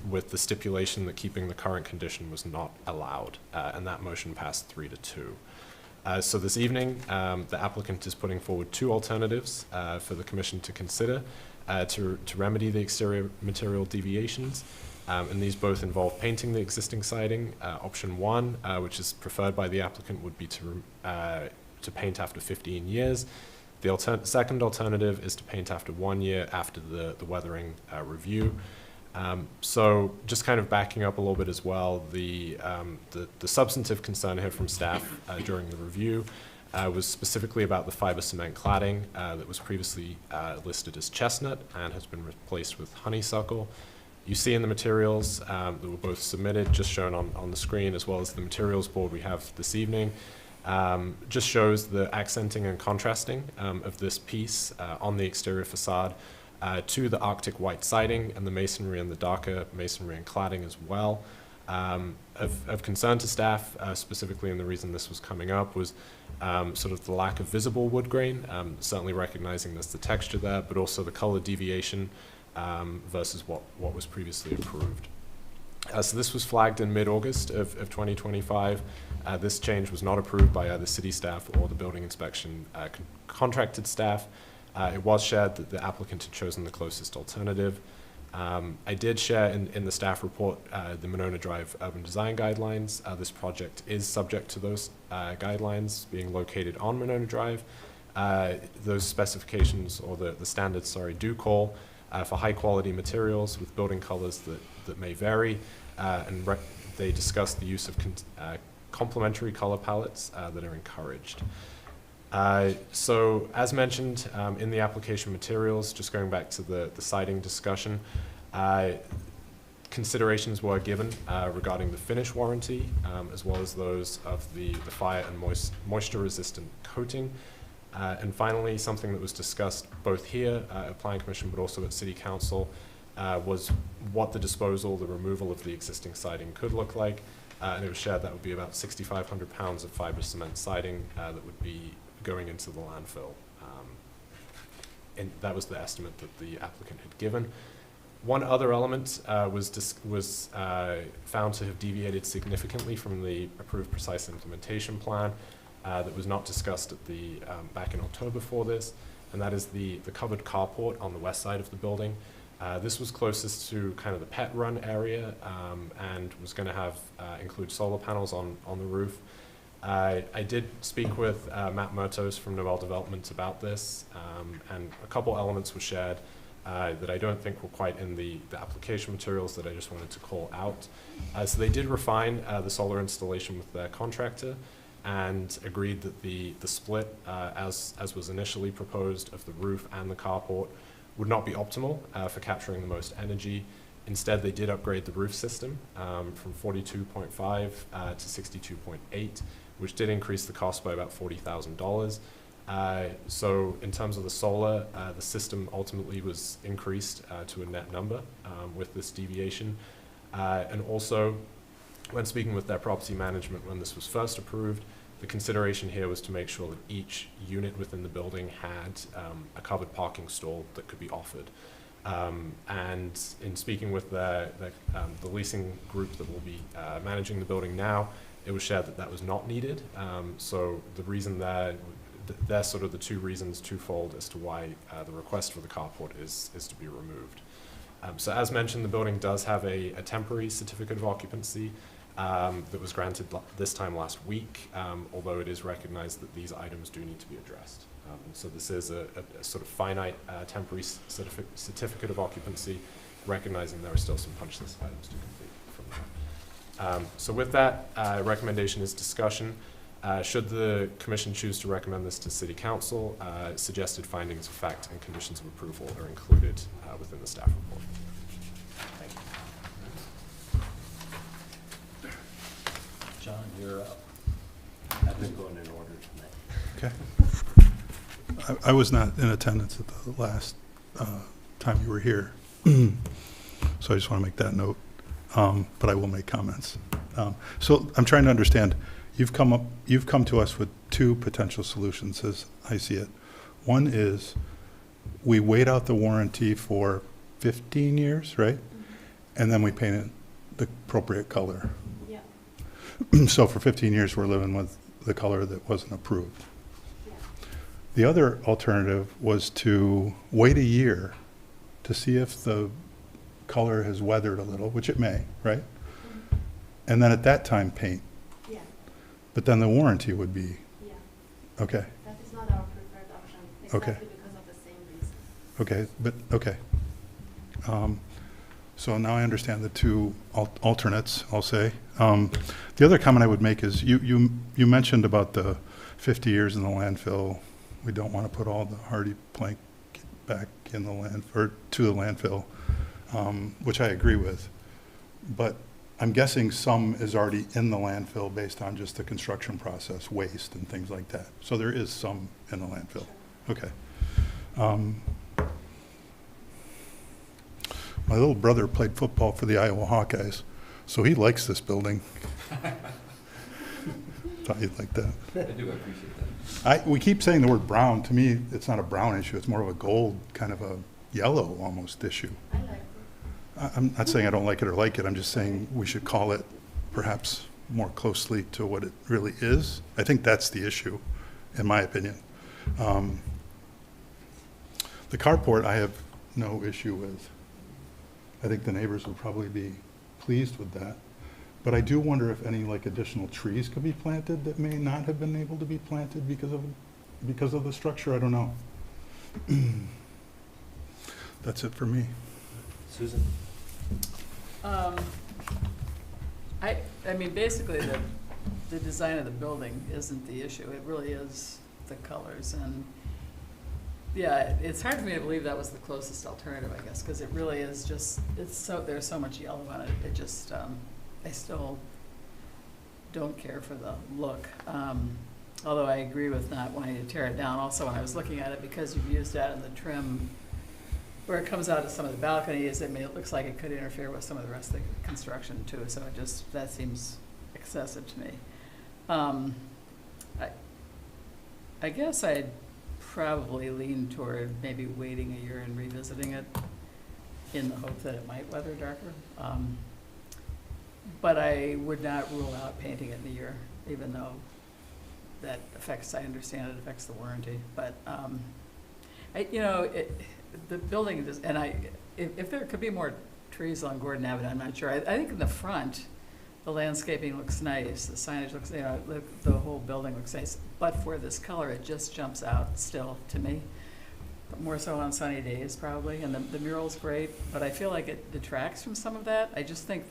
with the stipulation that keeping the current condition was not allowed, and that motion passed 3-2. So this evening, the applicant is putting forward two alternatives for the Commission to consider to remedy the exterior material deviations. And these both involve painting the existing siding. Option 1, which is preferred by the applicant, would be to paint after 15 years. The second alternative is to paint after 1 year after the weathering review. So just kind of backing up a little bit as well, the substantive concern here from staff during the review was specifically about the fiber cement cladding that was previously listed as chestnut and has been replaced with honeysuckle. You see in the materials that were both submitted, just shown on the screen, as well as the materials board we have this evening, just shows the accenting and contrasting of this piece on the exterior facade to the Arctic white siding and the masonry and the darker masonry and cladding as well. Of concern to staff, specifically, and the reason this was coming up was sort of the lack of visible wood grain, certainly recognizing there's the texture there, but also the color deviation versus what was previously approved. So this was flagged in mid-August of 2025. This change was not approved by either city staff or the building inspection contracted staff. It was shared that the applicant had chosen the closest alternative. I did share in the staff report the Monona Drive Urban Design Guidelines. This project is subject to those guidelines being located on Monona Drive. Those specifications, or the standards, sorry, do call for high quality materials with building colors that may vary, and they discuss the use of complementary color palettes that are encouraged. So as mentioned in the application materials, just going back to the siding discussion, considerations were given regarding the finish warranty, as well as those of the fire and moisture resistant coating. And finally, something that was discussed both here at Planning Commission but also at City Council was what the disposal, the removal of the existing siding could look like. And it was shared that would be about 6,500 pounds of fiber cement siding that would be going into the landfill. And that was the estimate that the applicant had given. One other element was found to have deviated significantly from the approved precise implementation plan that was not discussed at the back in October for this, and that is the covered carport on the west side of the building. This was closest to kind of the pet run area and was going to have include solar panels on the roof. I did speak with Matt Murtos from Novell Development about this, and a couple elements were shared that I don't think were quite in the application materials that I just wanted to call out. So they did refine the solar installation with their contractor and agreed that the split, as was initially proposed, of the roof and the carport would not be optimal for capturing the most energy. Instead, they did upgrade the roof system from 42.5 to 62.8, which did increase the cost by about $40,000. So in terms of the solar, the system ultimately was increased to a net number with this deviation. And also, when speaking with their property management when this was first approved, the consideration here was to make sure that each unit within the building had a covered parking stall that could be offered. And in speaking with the leasing group that will be managing the building now, it was shared that that was not needed. So the reason they're sort of the two reasons, twofold, as to why the request for the carport is to be removed. So as mentioned, the building does have a temporary certificate of occupancy that was granted this time last week, although it is recognized that these items do need to be addressed. And so this is a sort of finite temporary certificate of occupancy, recognizing there are still some punch list items to complete from that. So with that, recommendation is discussion. Should the Commission choose to recommend this to City Council, suggested findings of fact and conditions of approval are included within the staff report. Thank you. John, you're up. I've been going in order tonight. Okay. I was not in attendance at the last time you were here, so I just want to make that note, but I will make comments. So I'm trying to understand, you've come to us with two potential solutions as I see it. One is we wait out the warranty for 15 years, right? And then we paint it the appropriate color. Yeah, So for 15 years, we're living with the color that wasn't approved. yeah. The other alternative was to wait a year to see if the color has weathered a little, which it may, right? And then at that time, paint. Yeah, But then the warranty would be, yeah. okay, That is not our preferred option, Okay. exactly because of the same reason. okay, but, okay. So now I understand the two alternates, I'll say. The other comment I would make is you mentioned about the 50 years in the landfill. We don't want to put all the hardy plank back in the land, or to the landfill, which I agree with. But I'm guessing some is already in the landfill based on just the construction process, waste and things like that. So there is some in the landfill. Okay. My little brother played football for the Iowa Hawkeyes, so he likes this building. Thought you'd like that. I do appreciate that. We keep saying the word brown. To me, it's not a brown issue. It's more of a gold, kind of a yellow almost issue. I like it. I'm not saying I don't like it or like it. I'm just saying we should call it perhaps more closely to what it really is. I think that's the issue, in my opinion. The carport, I have no issue with. I think the neighbors would probably be pleased with that. But I do wonder if any like additional trees could be planted that may not have been able to be planted because of the structure. I don't know. That's it for me. Susan? I mean, basically, the design of the building isn't the issue. It really is the colors. And, yeah, it's hard for me to believe that was the closest alternative, I guess, because it really is just, there's so much yellow on it. It just, I still don't care for the look. Although I agree with not wanting to tear it down. Also, when I was looking at it, because you've used that in the trim, where it comes out of some of the balconies, it looks like it could interfere with some of the rest of the construction too, so that seems excessive to me. I guess I'd probably lean toward maybe waiting a year and revisiting it in the hope that it might weather darker. But I would not rule out painting it in a year, even though that affects, I understand it affects the warranty, but, the building, if there could be more trees on Gordon Avenue, I'm not sure. I think in the front, the landscaping looks nice, the signage looks, the whole building looks nice. But for this color, it just jumps out still to me. But more so on sunny days probably, and the mural's great, but I feel like it detracts from some of that. I just think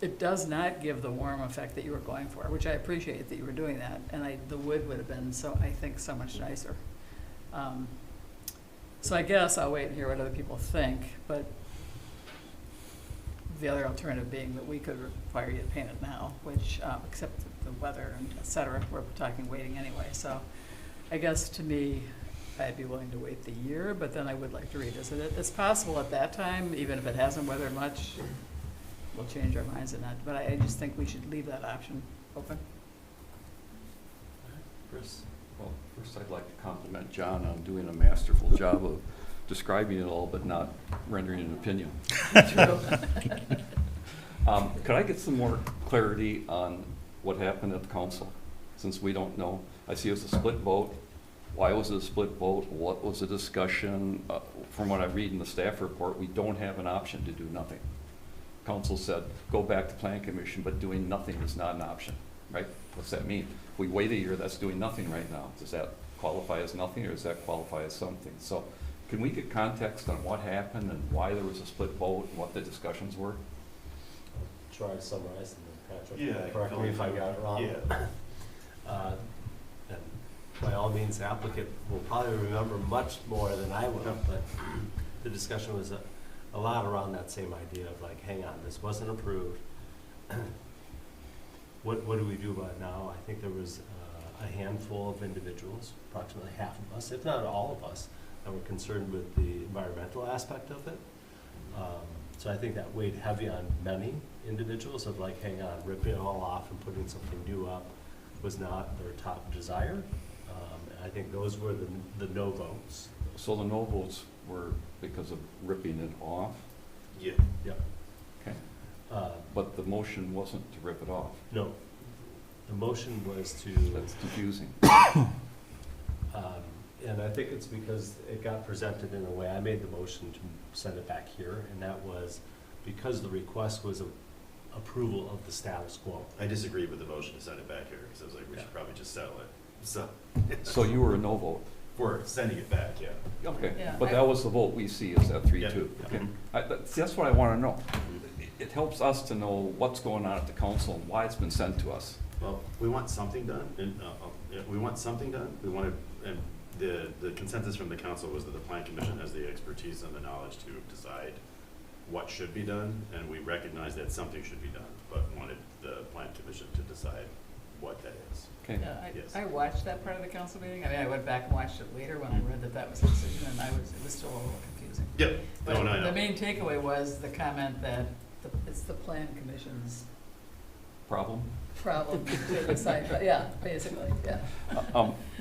it does not give the warm effect that you were going for, which I appreciate that you were doing that. And the wood would have been I think so much nicer. So I guess I'll wait and hear what other people think, but the other alternative being that we could require you to paint it now, which, except the weather and et cetera, we're talking waiting anyway. So I guess to me, I'd be willing to wait the year, but then I would like to revisit it. It's possible at that time, even if it hasn't weathered much, we'll change our minds on that. But I just think we should leave that option open. Chris? Well, first I'd like to compliment John on doing a masterful job of describing it all, but not rendering an opinion. True. Could I get some more clarity on what happened at the council, since we don't know? I see it was a split vote. Why was it a split vote? What was the discussion? From what I read in the staff report, we don't have an option to do nothing. Council said, go back to plan commission, but doing nothing is not an option, right? What's that mean? If we wait a year, that's doing nothing right now. Does that qualify as nothing, or does that qualify as something? So can we get context on what happened and why there was a split vote and what the discussions were? Try to summarize and then Yeah, Patrick, correct me if I got it wrong. Yeah. And by all means, the applicant will probably remember much more than I will, but the discussion was a lot around that same idea of like, hang on, this wasn't approved. What do we do about it now? I think there was a handful of individuals, approximately half of us, if not all of us, that were concerned with the environmental aspect of it. So I think that weighed heavy on many individuals of like, hang on, ripping it all off and putting something new up was not their top desire. And I think those were the no votes. So the no votes were because of ripping it off, Yeah. Yep. okay? Uh, But the motion wasn't to rip it off. No, the motion was to, That's confusing. and I think it's because it got presented in a way, I made the motion to send it back here, and that was because the request was approval of the status quo. I disagree with the motion to send it back here, because I was like, we Yeah. should probably just settle it. So, So you were a no vote? we're sending it back, yeah. Okay, Yeah, but that was the vote we see is at 3-2. Yeah. Okay. That's what I want to know. It helps us to know what's going on at the council and why it's been sent to us. Well, we want something done, and, yeah, we want something done. We want to, and the consensus from the council was that the plan commission has the expertise and the knowledge to decide what should be done, and we recognize that something should be done, but wanted the plan commission to decide what that is. Okay, Yeah, Yes. I watched that part of the council meeting. I mean, I went back and watched it later when I read that that was the decision, and it was still a little confusing. Yep. But No, no, the no. main takeaway was the comment that it's the plan commission's problem? problem to decide, but yeah, basically, yeah.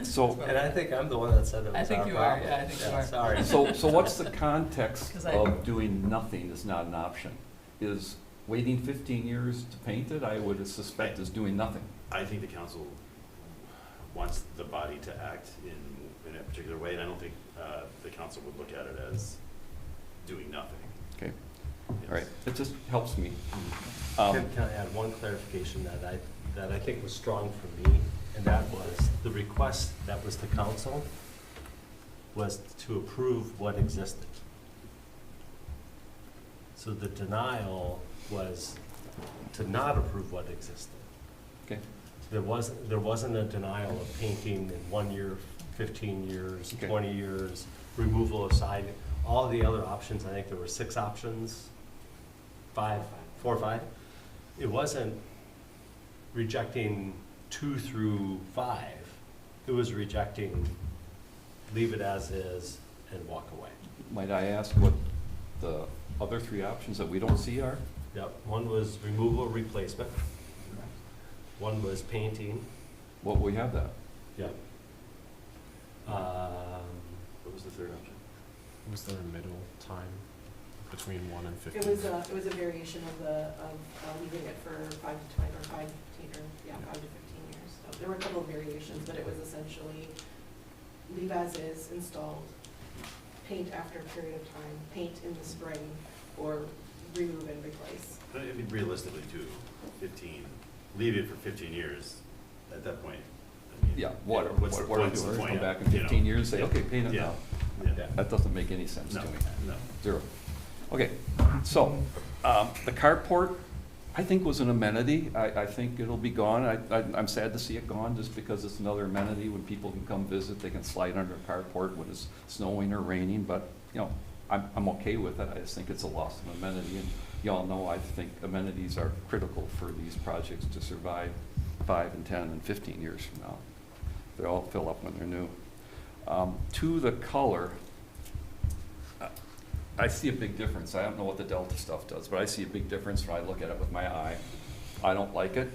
So, And I think I'm the one that said it was I think our you are, problem. yeah, I think you are. Sorry. so what's the context 'Cause I- of doing nothing is not an option? Is waiting 15 years to paint it, I would suspect, is doing nothing. I think the council wants the body to act in a particular way, and I don't think the council would look at it as doing nothing. Okay, Yes. all right, it just helps me. Can I add one clarification that I think was strong for me, and that was the request that was to council was to approve what existed. So the denial was to not approve what existed. Okay. There wasn't a denial of painting in 1 year, 15 years, Okay. 20 years, removal of siding. All the other options, I think there were 6 options, 4 or 5. It wasn't rejecting 2 through 5. It was rejecting, leave it as is and walk away. Might I ask what the other 3 options that we don't see are? Yep, one was removal, replacement. One was painting. What, we have that? Yep. What was the third option? Was there a middle time between 1 and 15? It was a variation of leaving it for 5 to 20, or 5 to 15 years. So there were a couple of variations, but it was essentially leave as is, installed, paint after a period of time, paint in the spring, or remove and replace. I mean, realistically, too, 15, leave it for 15 years, at that point, I mean. Yeah, what what's are the we what's the doing? point? Come back in You know? 15 years, say, Yeah. okay, paint it Yeah. now. Yeah. That doesn't make any sense No, to me. no. 0. Okay, so, the carport, I think was an amenity. I think it'll be gone. I'm sad to see it gone, just because it's another amenity. When people can come visit, they can slide under a carport when it's snowing or raining, but, you know, I'm okay with it. I just think it's a loss of amenity, and y'all know I think amenities are critical for these projects to survive 5 and 10 and 15 years from now. They all fill up when they're new. To the color, I see a big difference. I don't know what the Delta stuff does, but I see a big difference when I look at it with my eye. I don't like it,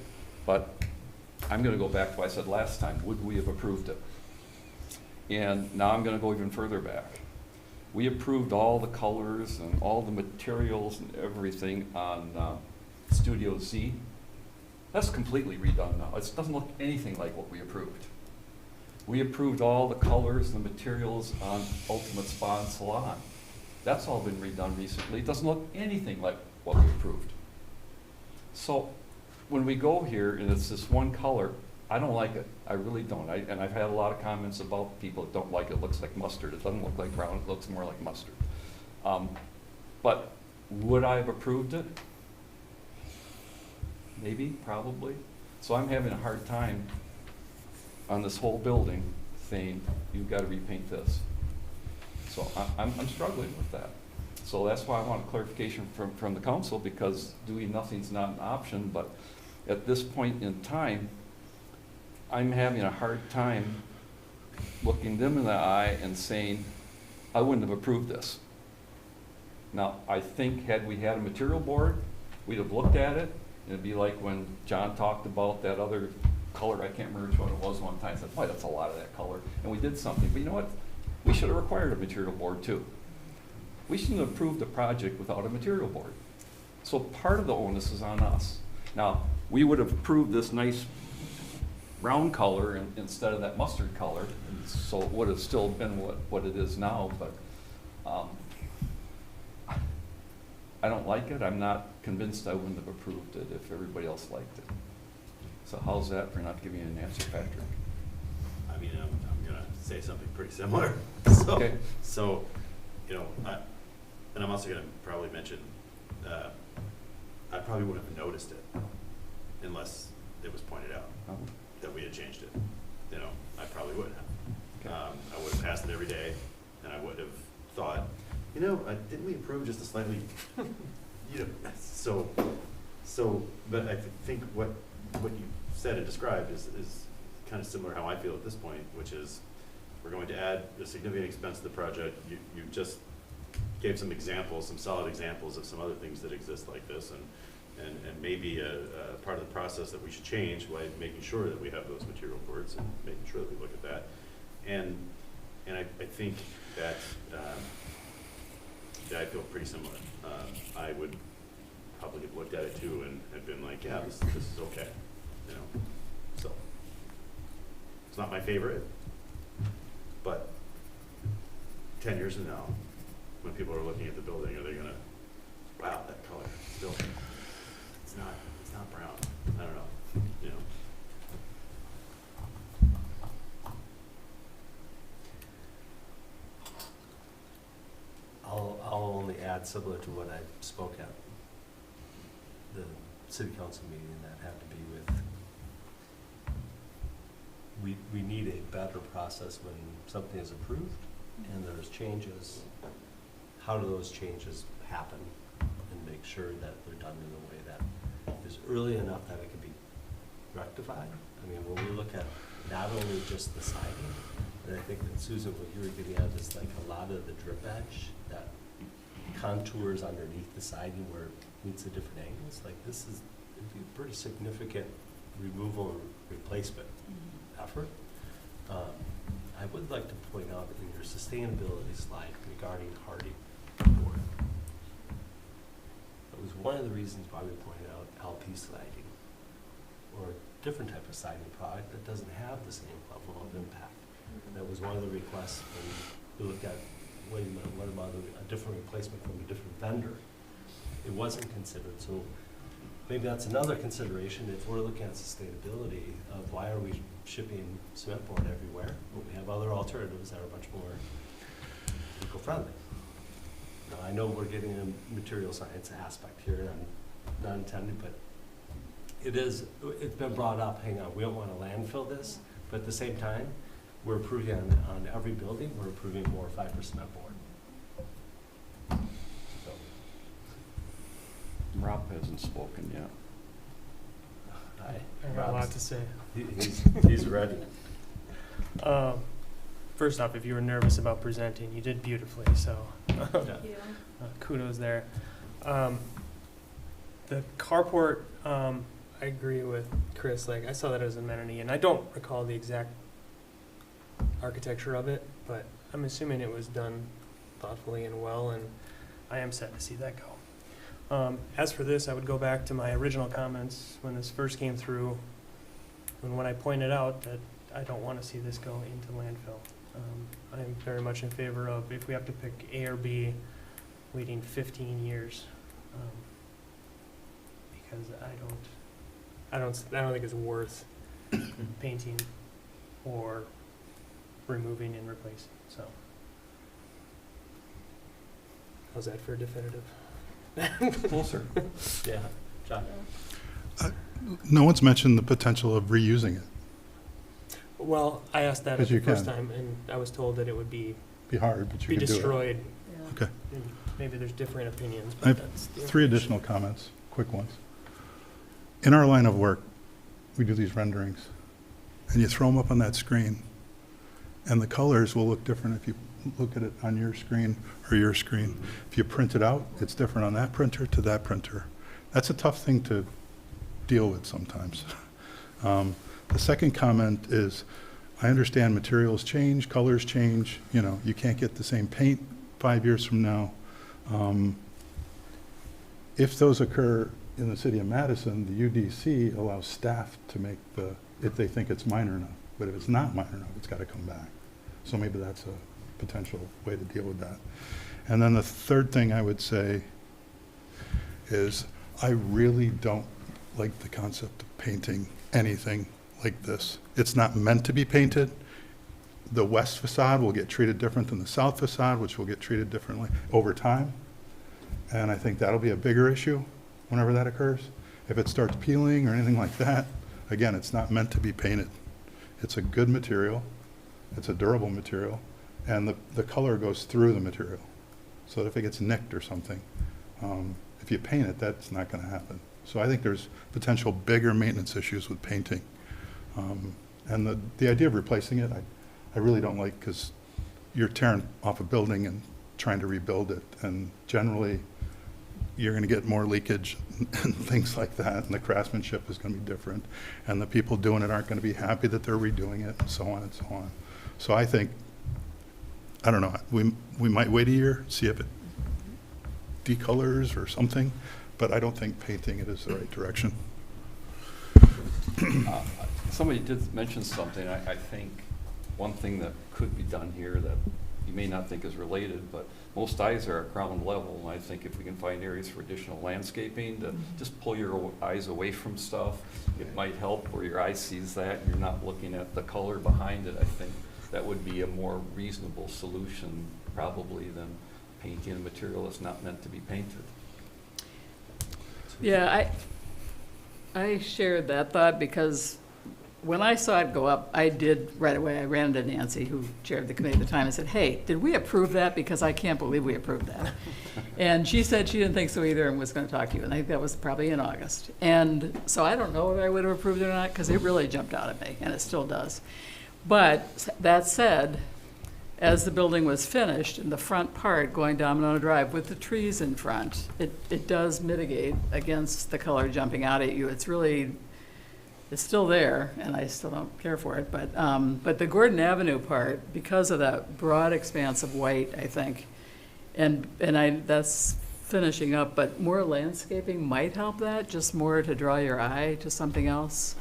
but I'm gonna go back to what I said last time, would we have approved it? And now I'm gonna go even further back. We approved all the colors and all the materials and everything on Studio Z. That's completely redone now. It doesn't look anything like what we approved. We approved all the colors and the materials on Ultimate Spa and Salon. That's all been redone recently. It doesn't look anything like what we approved. So when we go here and it's this one color, I don't like it. I really don't. And I've had a lot of comments about people that don't like it. It looks like mustard. It doesn't look like brown. It looks more like mustard. But would I have approved it? Maybe, probably. So I'm having a hard time on this whole building saying, you've got to repaint this. So I'm struggling with that. So that's why I want a clarification from the council, because doing nothing's not an option, but at this point in time, I'm having a hard time looking them in the eye and saying, I wouldn't have approved this. Now, I think had we had a material board, we'd have looked at it, and it'd be like when John talked about that other color, I can't remember which one it was one time, said, boy, that's a lot of that color, and we did something, but you know what? We should have required a material board too. We shouldn't have approved a project without a material board. So part of the onus is on us. Now, we would have approved this nice brown color instead of that mustard color, and so it would have still been what it is now, but I don't like it. I'm not convinced I wouldn't have approved it if everybody else liked it. So how's that for not giving you an answer, Patrick? I mean, I'm gonna say something pretty similar. So, Okay. so, you know, and I'm also gonna probably mention, I probably wouldn't have noticed it unless it was pointed out Oh, that we had changed it. You know, I probably wouldn't have. okay. I would have passed it every day, and I would have thought, you know, didn't we approve just a slightly, you know, so, but I think what you said and described is kind of similar how I feel at this point, which is we're going to add a significant expense to the project. You just gave some examples, some solid examples of some other things that exist like this, and maybe a part of the process that we should change by making sure that we have those material boards and making sure that we look at that. And I think that I feel pretty similar. I would probably have looked at it too and have been like, yeah, this is okay, you know. So it's not my favorite, but 10 years from now, when people are looking at the building, are they gonna, wow, that color still, it's not brown. I don't know, you know. I'll only add similar to what I spoke at the city council meeting that had to be with, we need a better process when something is approved and there's changes. How do those changes happen and make sure that they're done in a way that is early enough that it can be rectified? I mean, when we look at not only just the siding, and I think that Susan, what you were getting at is like a lot of the drip edge that contours underneath the siding where it meets the different angles. Like this is it'd be a pretty significant removal and replacement effort. I would like to point out in your sustainability slide regarding hardy board. That was one of the reasons why we pointed out LP siding or a different type of siding product that doesn't have the same level of impact. And that was one of the requests when we looked at, wait a minute, what about a different replacement from a different vendor? It wasn't considered, so maybe that's another consideration if we're looking at sustainability of why are we shipping cement board everywhere when we have other alternatives that are much more eco-friendly. Now, I know we're getting a material science aspect here, and I'm not intending, but it's been brought up, hang on, we don't want to landfill this, but at the same time, we're approving on every building, we're approving more fiber cement board. So, Rob hasn't spoken yet. I got a lot to say. He's ready. First off, if you were nervous about presenting, you did beautifully, so Thank you. kudos there. The carport, I agree with Chris, like, I saw that as an amenity, and I don't recall the exact architecture of it, but I'm assuming it was done thoughtfully and well, and I am sad to see that go. As for this, I would go back to my original comments when this first came through, and when I pointed out that I don't want to see this go into landfill. I'm very much in favor of, if we have to pick A or B, waiting 15 years, because I don't think it's worth painting or removing and replacing. So, how's that for definitive? Closer. Yeah, John. No one's mentioned the potential of reusing it. Well, I asked that at Because the you first can. time, and I was told that it would be Be hard, but you can do it. destroyed. Yeah. Okay. And maybe there's different opinions, I have but that's the 3 additional comments, quick ones. In our line of work, we do these renderings, and you throw them up on that screen, and the colors will look different if you look at it on your screen or your screen. If you print it out, it's different on that printer to that printer. That's a tough thing to deal with sometimes. The second comment is, I understand materials change, colors change, you know, you can't get the same paint 5 years from now. If those occur in the city of Madison, the UDC allows staff to make if they think it's minor enough. But if it's not minor enough, it's got to come back. So maybe that's a potential way to deal with that. And then the third thing I would say is, I really don't like the concept of painting anything like this. It's not meant to be painted. The west facade will get treated different than the south facade, which will get treated differently over time. And I think that'll be a bigger issue whenever that occurs. If it starts peeling or anything like that, again, it's not meant to be painted. It's a good material, it's a durable material, and the color goes through the material. So that if it gets nicked or something, if you paint it, that's not gonna happen. So I think there's potential bigger maintenance issues with painting. And the idea of replacing it, I really don't like, because you're tearing off a building and trying to rebuild it, and generally you're going to get more leakage and things like that, and the craftsmanship is going to be different, and the people doing it aren't going to be happy that they're redoing it, and so on and so on. So I think, I don't know, we might wait a year, see if it decolors or something, but I don't think painting it is the right direction. Somebody did mention something. I think one thing that could be done here that you may not think is related, but most eyes are at ground level, and I think if we can find areas for additional landscaping to just pull your eyes away from stuff, it might help where your eye sees that and you're not looking at the color behind it. I think that would be a more reasonable solution probably than painting a material that's not meant to be painted. Yeah, I shared that thought, because when I saw it go up, I did right away, I ran into Nancy, who chaired the committee at the time, and said, hey, did we approve that? Because I can't believe we approved that. And she said she didn't think so either and was going to talk to you. And I think that was probably in August. And so I don't know if I would have approved it or not, because it really jumped out at me, and it still does. But that said, as the building was finished, in the front part going down Monona Drive with the trees in front, it does mitigate against the color jumping out at you. It's really, it's still there, and I still don't care for it, but the Gordon Avenue part, because of that broad expanse of white, I think, and that's finishing up, but more landscaping might help that, just more to draw your eye to something else.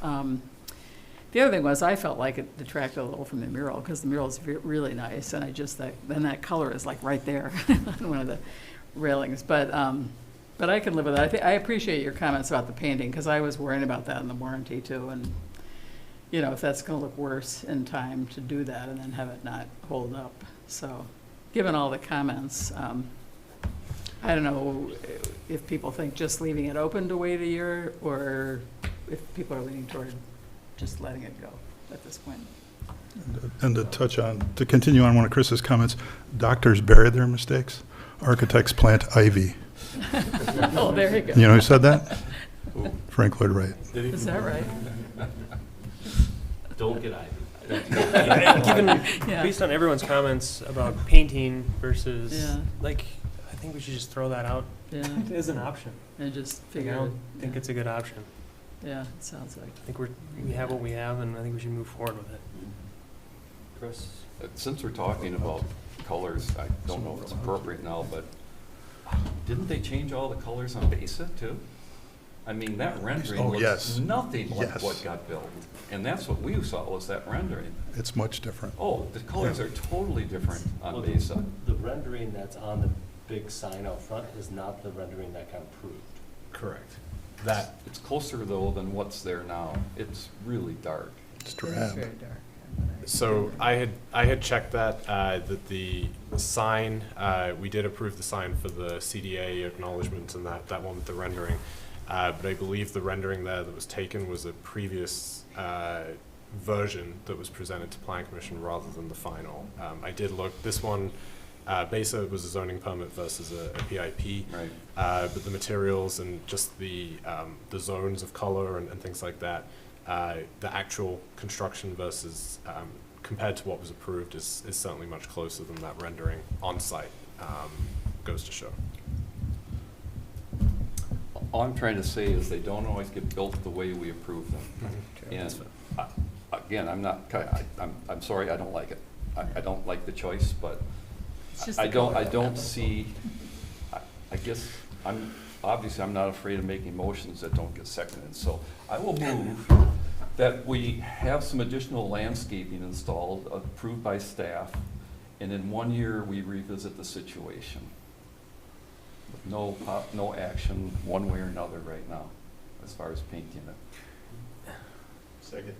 The other thing was, I felt like it detracted a little from the mural, because the mural is really nice, and that color is like right there on one of the railings, but I can live with that. I appreciate your comments about the painting, because I was worrying about that in the warranty too, and, you know, if that's gonna look worse in time to do that and then have it not hold up. So, given all the comments, I don't know if people think just leaving it open to wait a year, or if people are leaning toward just letting it go at this point. And to continue on one of Chris's comments, doctors bury their mistakes, architects plant ivy. Oh, there you go. You know who said that? Frank Lloyd Wright. Is that right? Don't get ivy. Given, Yeah. based on everyone's comments about painting versus, Yeah. like, I think we should just throw that out Yeah, as an option. and just I figure it. don't think it's a good option. Yeah, it sounds like. I think we have what we have, and I think we should move forward with it. Chris? Since we're talking about colors, I don't know if it's appropriate now, but didn't they change all the colors on Besa too? I mean, that rendering Oh, looks yes. nothing like Yes. what got built. And that's what we saw, was that rendering. It's much different. Oh, the colors Yeah. are totally different on Well, Besa. the rendering that's on the big sign out front is not the rendering that got approved. Correct. That, it's closer though than what's there now. It's really dark. It's It is drab. very dark. So I had checked that the sign, we did approve the sign for the CDA acknowledgements and that one with the rendering. But I believe the rendering there that was taken was a previous version that was presented to Plan Commission rather than the final. I did look, this one, Besa was a zoning permit versus a PIP. Right. But the materials and just the zones of color and things like that, the actual construction versus compared to what was approved, is certainly much closer than that rendering on-site goes to show. All I'm trying to say is they don't always get built the way we approve them. And again, I'm sorry, I don't like it. I don't like the choice, but It's just I the don't, color. I don't see, I guess, obviously, I'm not afraid of making motions that don't get seconded. So I will move that we have some additional landscaping installed, approved by staff, and in 1 year, we revisit the situation. No action one way or another right now, as far as painting it. Second.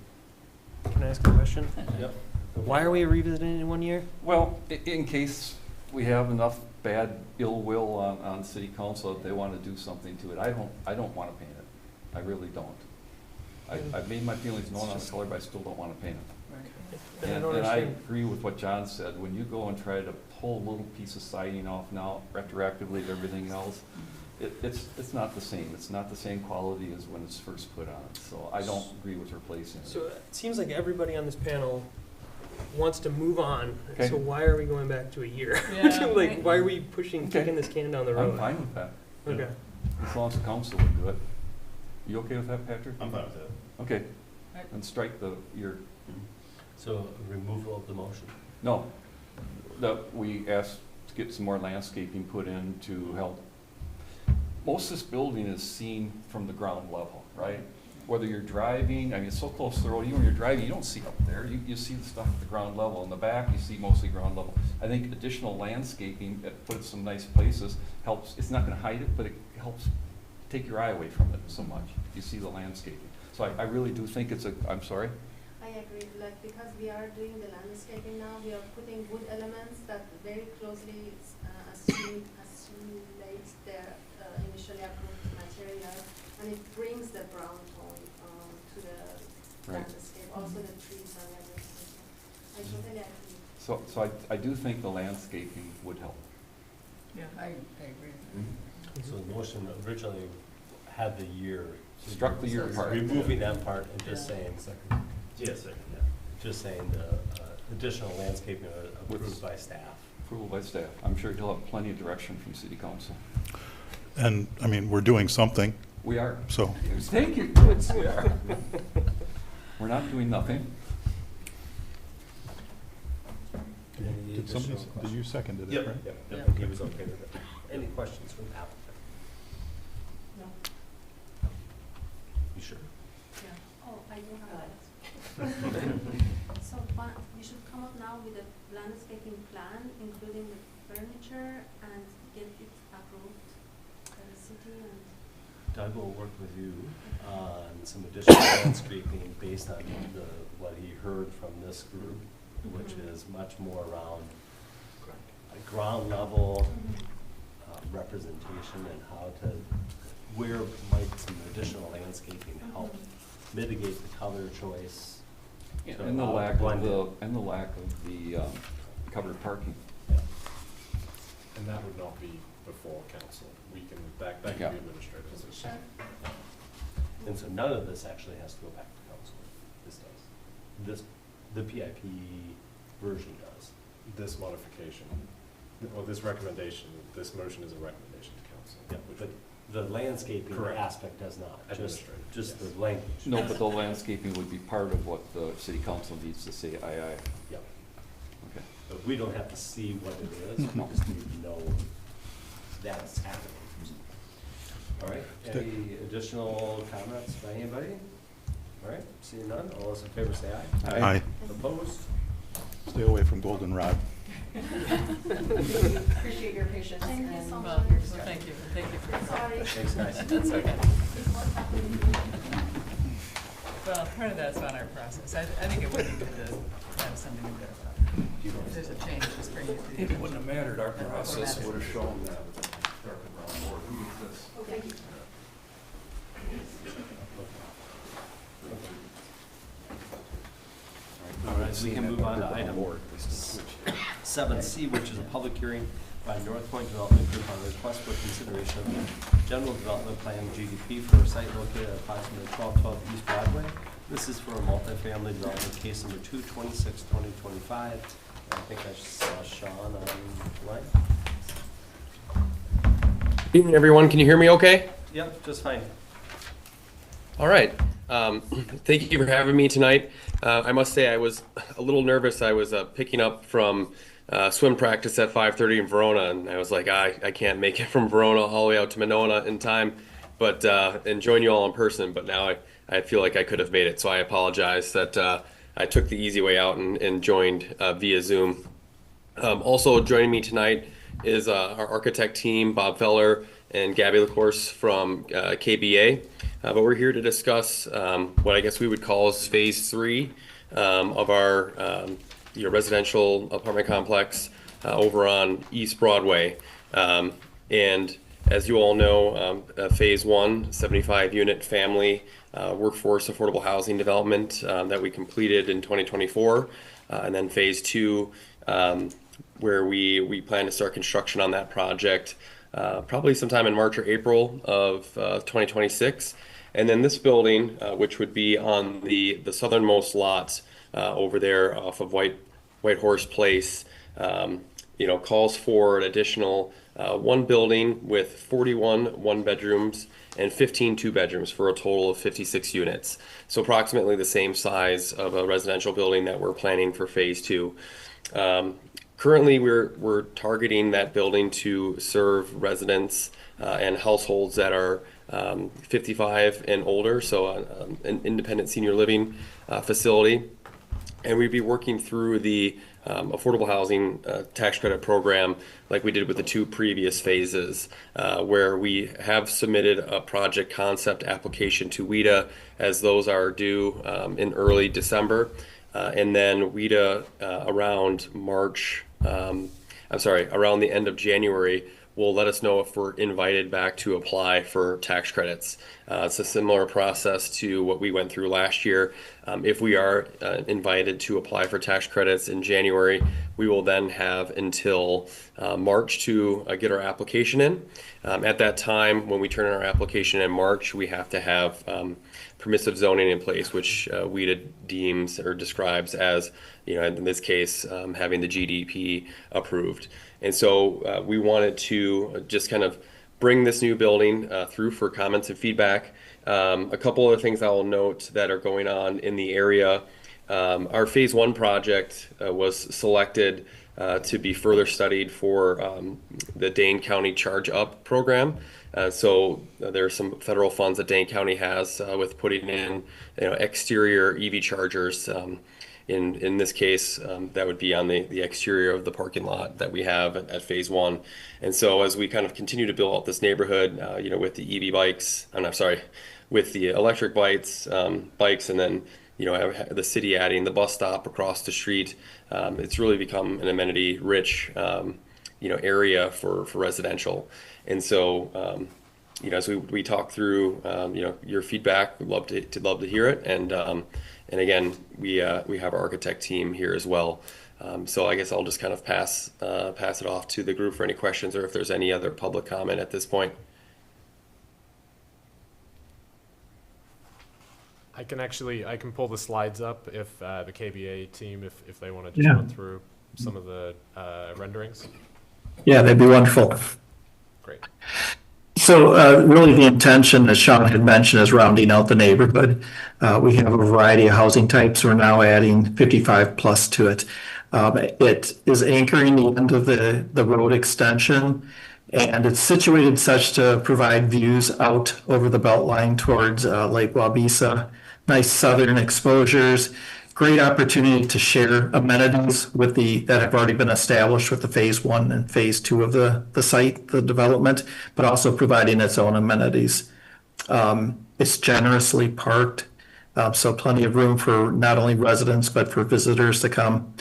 Can I ask a question? Yep. Why are we revisiting it in 1 year? Well, in case we have enough bad ill will on city council, if they want to do something to it, I don't want to paint it. I really don't. I've made my feelings known on the color, but I still don't want to paint it. And I And don't and I understand. agree with what John said, when you go and try to pull a little piece of siding off now retroactively to everything else, it's not the same. It's not the same quality as when it's first put on. So I don't agree with replacing it. So it seems like everybody on this panel wants to move on, Okay. so why are we going back to a year? Yeah, Like, right. why are we Okay. kicking this can down the road? I'm fine with that, Okay. as long as the council would do it. You okay with that, Patrick? I'm fine with that. Okay, Right. and strike the year. So removal of the motion. No, that we asked to get some more landscaping put in to help. Most of this building is seen from the ground level, right? Whether you're driving, I mean, it's so close to the road, even when you're driving, you don't see up there. You see the stuff at the ground level. In the back, you see mostly ground level. I think additional landscaping that puts some nice places helps. It's not gonna hide it, but it helps take your eye away from it so much. You see the landscaping. So I really do think it's I'm sorry? I agree, like, because we are doing the landscaping now, we are putting wood elements that very closely assimilate their initially approved material, and it brings the brown tone to the Right. landscape, also the trees and everything. I totally agree. So I do think the landscaping would help. Yeah, I agree. So the motion originally had the year. So Struck you're the year part. Removing that part and just Yeah. saying, Yes, second, yeah. just saying the additional landscaping approved by staff. Approval by staff. I'm sure he'll have plenty of direction from city council. And, I mean, we're doing something, We are. so. Thank you. Yes, we are. We're not doing nothing. Any Did somebody, additional did you second it, Yep. right? Yep, Yeah. yep, he was okay with it. Any questions from the applicant? No? You sure? Yeah. Oh, I do have that. So we should come up now with a landscaping plan, including the furniture, and get it approved by the city and. Doug will work with you on some additional landscaping based on what he heard from this group, which is much more around a ground level representation and where might some additional landscaping help mitigate the color choice. to And the allow lack of blending. the covered parking. And that would not be before council. We can, that can be Yeah. administrative. Sure. And so none of this actually has to go back to council. This does. The PIP version does. This modification, or this recommendation, this motion is a recommendation to council. Yeah, but the landscaping Correct. aspect does not, Administrative, just yes. the language. No, but the landscaping would be part of what the city council needs to say aye. Yep. Okay. But we don't have to see what it is, we No. just need to know that's happening. All right, any additional comments by anybody? All right, seeing none, all those in favor say aye. Aye. Opposed? Stay away from goldenrod. Appreciate your patience Thank you and so Well, much. your thank you for your help. Sorry. Thanks, guys. That's okay. It's what's happening. Well, part of that's on our process. I think it would be good to have something to verify. If there's a change, just bring it to the It wouldn't have mattered, our process process would have shown that darker brown board. Who is this? Thank you. All right, we can move on to item 7C, which is a public hearing by North Point Development Group on request for consideration of the general development plan GDP for a site located at approximately 1212 East Broadway This is for a multifamily development, case number 226-2025. I think I saw Sean online. Evening, everyone. Can you hear me okay? Yep, just fine. All right. Thank you for having me tonight. I must say I was a little nervous. I was picking up from swim practice at 5:30 in Verona, and I was like, I can't make it from Verona all the way out to Monona in time, but and join you all in person. But now I feel like I could have made it, so I apologize that I took the easy way out and joined via Zoom. Also joining me tonight is our architect team, Bob Feller and Gabby LaCourse from KBA. But we're here to discuss what I guess we would call is phase 3 of our residential apartment complex over on East Broadway. And as you all know, phase 1, 75-unit family workforce affordable housing development that we completed in 2024. And then phase 2, where we plan to start construction on that project probably sometime in March or April of 2026. And then this building, which would be on the southernmost lot over there off of White Horse Place, calls for an additional one building with 41 one-bedrooms and 15 two-bedrooms for a total of 56 units. So approximately the same size of a residential building that we're planning for phase 2. Currently, we're targeting that building to serve residents and households that are 55 and older, so an independent senior living facility. And we'd be working through the affordable housing tax credit program like we did with the 2 previous phases, where we have submitted a project concept application to WIDA as those are due in early December. And then WIDA around around the end of January will let us know if we're invited back to apply for tax credits. It's a similar process to what we went through last year. If we are invited to apply for tax credits in January, we will then have until March to get our application in. At that time, when we turn in our application in March, we have to have permissive zoning in place, which WIDA deems or describes as, in this case, having the GDP approved. And so we wanted to just kind of bring this new building through for comments and feedback. A couple other things I will note that are going on in the area. Our phase 1 project was selected to be further studied for the Dane County Charge Up program. So there are some federal funds that Dane County has with putting in exterior EV chargers. In this case, that would be on the exterior of the parking lot that we have at phase 1. And so as we kind of continue to build out this neighborhood, with the EV bikes, with the electric bikes, and then the city adding the bus stop across the street, it's really become an amenity-rich area for residential. And so as we talk through your feedback, we'd love to hear it. And again, we have our architect team here as well. So I guess I'll just kind of pass it off to the group for any questions or if there's any other public comment at this point. I can pull the slides up if the KBA team, if they want to just run through some of the renderings. Yeah, that'd be wonderful. Great. So really the intention, as Sean had mentioned, is rounding out the neighborhood. We have a variety of housing types. We're now adding 55 plus to it. It is anchoring the end of the road extension, and it's situated such to provide views out over the Beltline towards Lake Wabisa. Nice southern exposures. Great opportunity to share amenities that have already been established with the phase 1 and phase 2 of the site, the development, but also providing its own amenities. It's generously parked, so plenty of room for not only residents, but for visitors to come.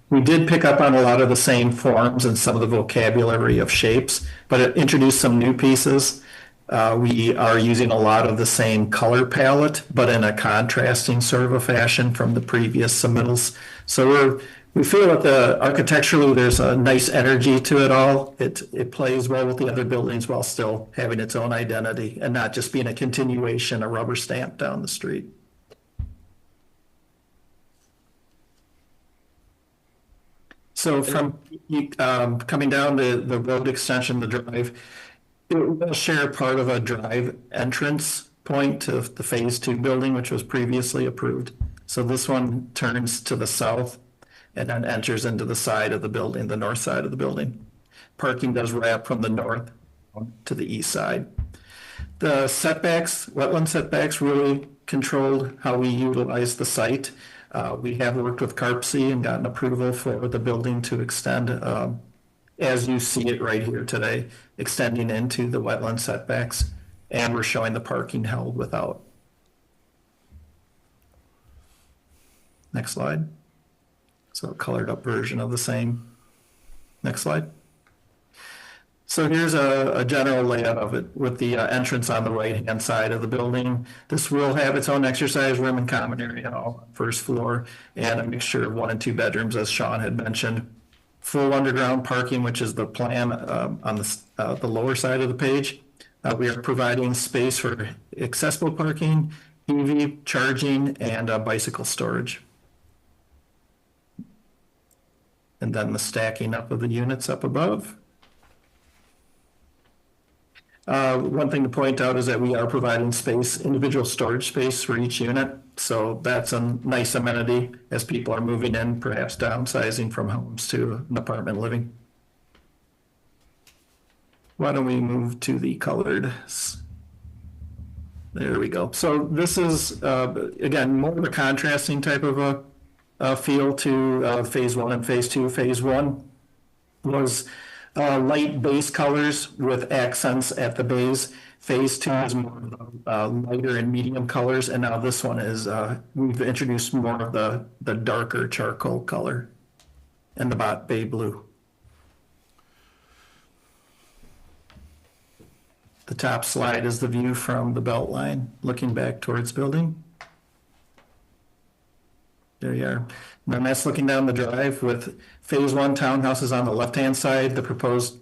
We did pick up on a lot of the same forms and some of the vocabulary of shapes, but it introduced some new pieces. We are using a lot of the same color palette, but in a contrasting sort of a fashion from the previous submittals. So we feel that architecturally there's a nice energy to it all. It plays well with the other buildings while still having its own identity and not just being a continuation, a rubber stamp down the street. So from coming down the road extension, the drive, it will share part of a drive entrance point to the Phase 2 building, which was previously approved. So this one turns to the south and then enters into the side of the building, the north side of the building. Parking does wrap from the north to the east side. The setbacks, wetland setbacks, really controlled how we utilize the site. We have worked with CARPC and gotten approval for the building to extend, as you see it right here today, extending into the wetland setbacks, and we're showing the parking held without. Next slide. So a colored up version of the same. Next slide. So here's a general layout of it with the entrance on the right-hand side of the building. This will have its own exercise room and common area on the first floor and a mixture of 1 and 2 bedrooms, as Sean had mentioned. Full underground parking, which is the plan on the lower side of the page. We are providing space for accessible parking, EV charging, and bicycle storage. And then the stacking up of the units up above. One thing to point out is that we are providing space, individual storage space for each unit. So that's a nice amenity as people are moving in, perhaps downsizing from homes to an apartment living. Why don't we move to the colored? There we go. So this is, again, more of a contrasting type of a feel to Phase 1 and Phase 2. Phase 1 was light base colors with accents at the base. Phase 2 is more lighter and medium colors, and now this one is, we've introduced more of the darker charcoal color and the bay blue. The top slide is the view from the Beltline, looking back towards building. There you are. And then that's looking down the drive with Phase 1 townhouses on the left-hand side, the proposed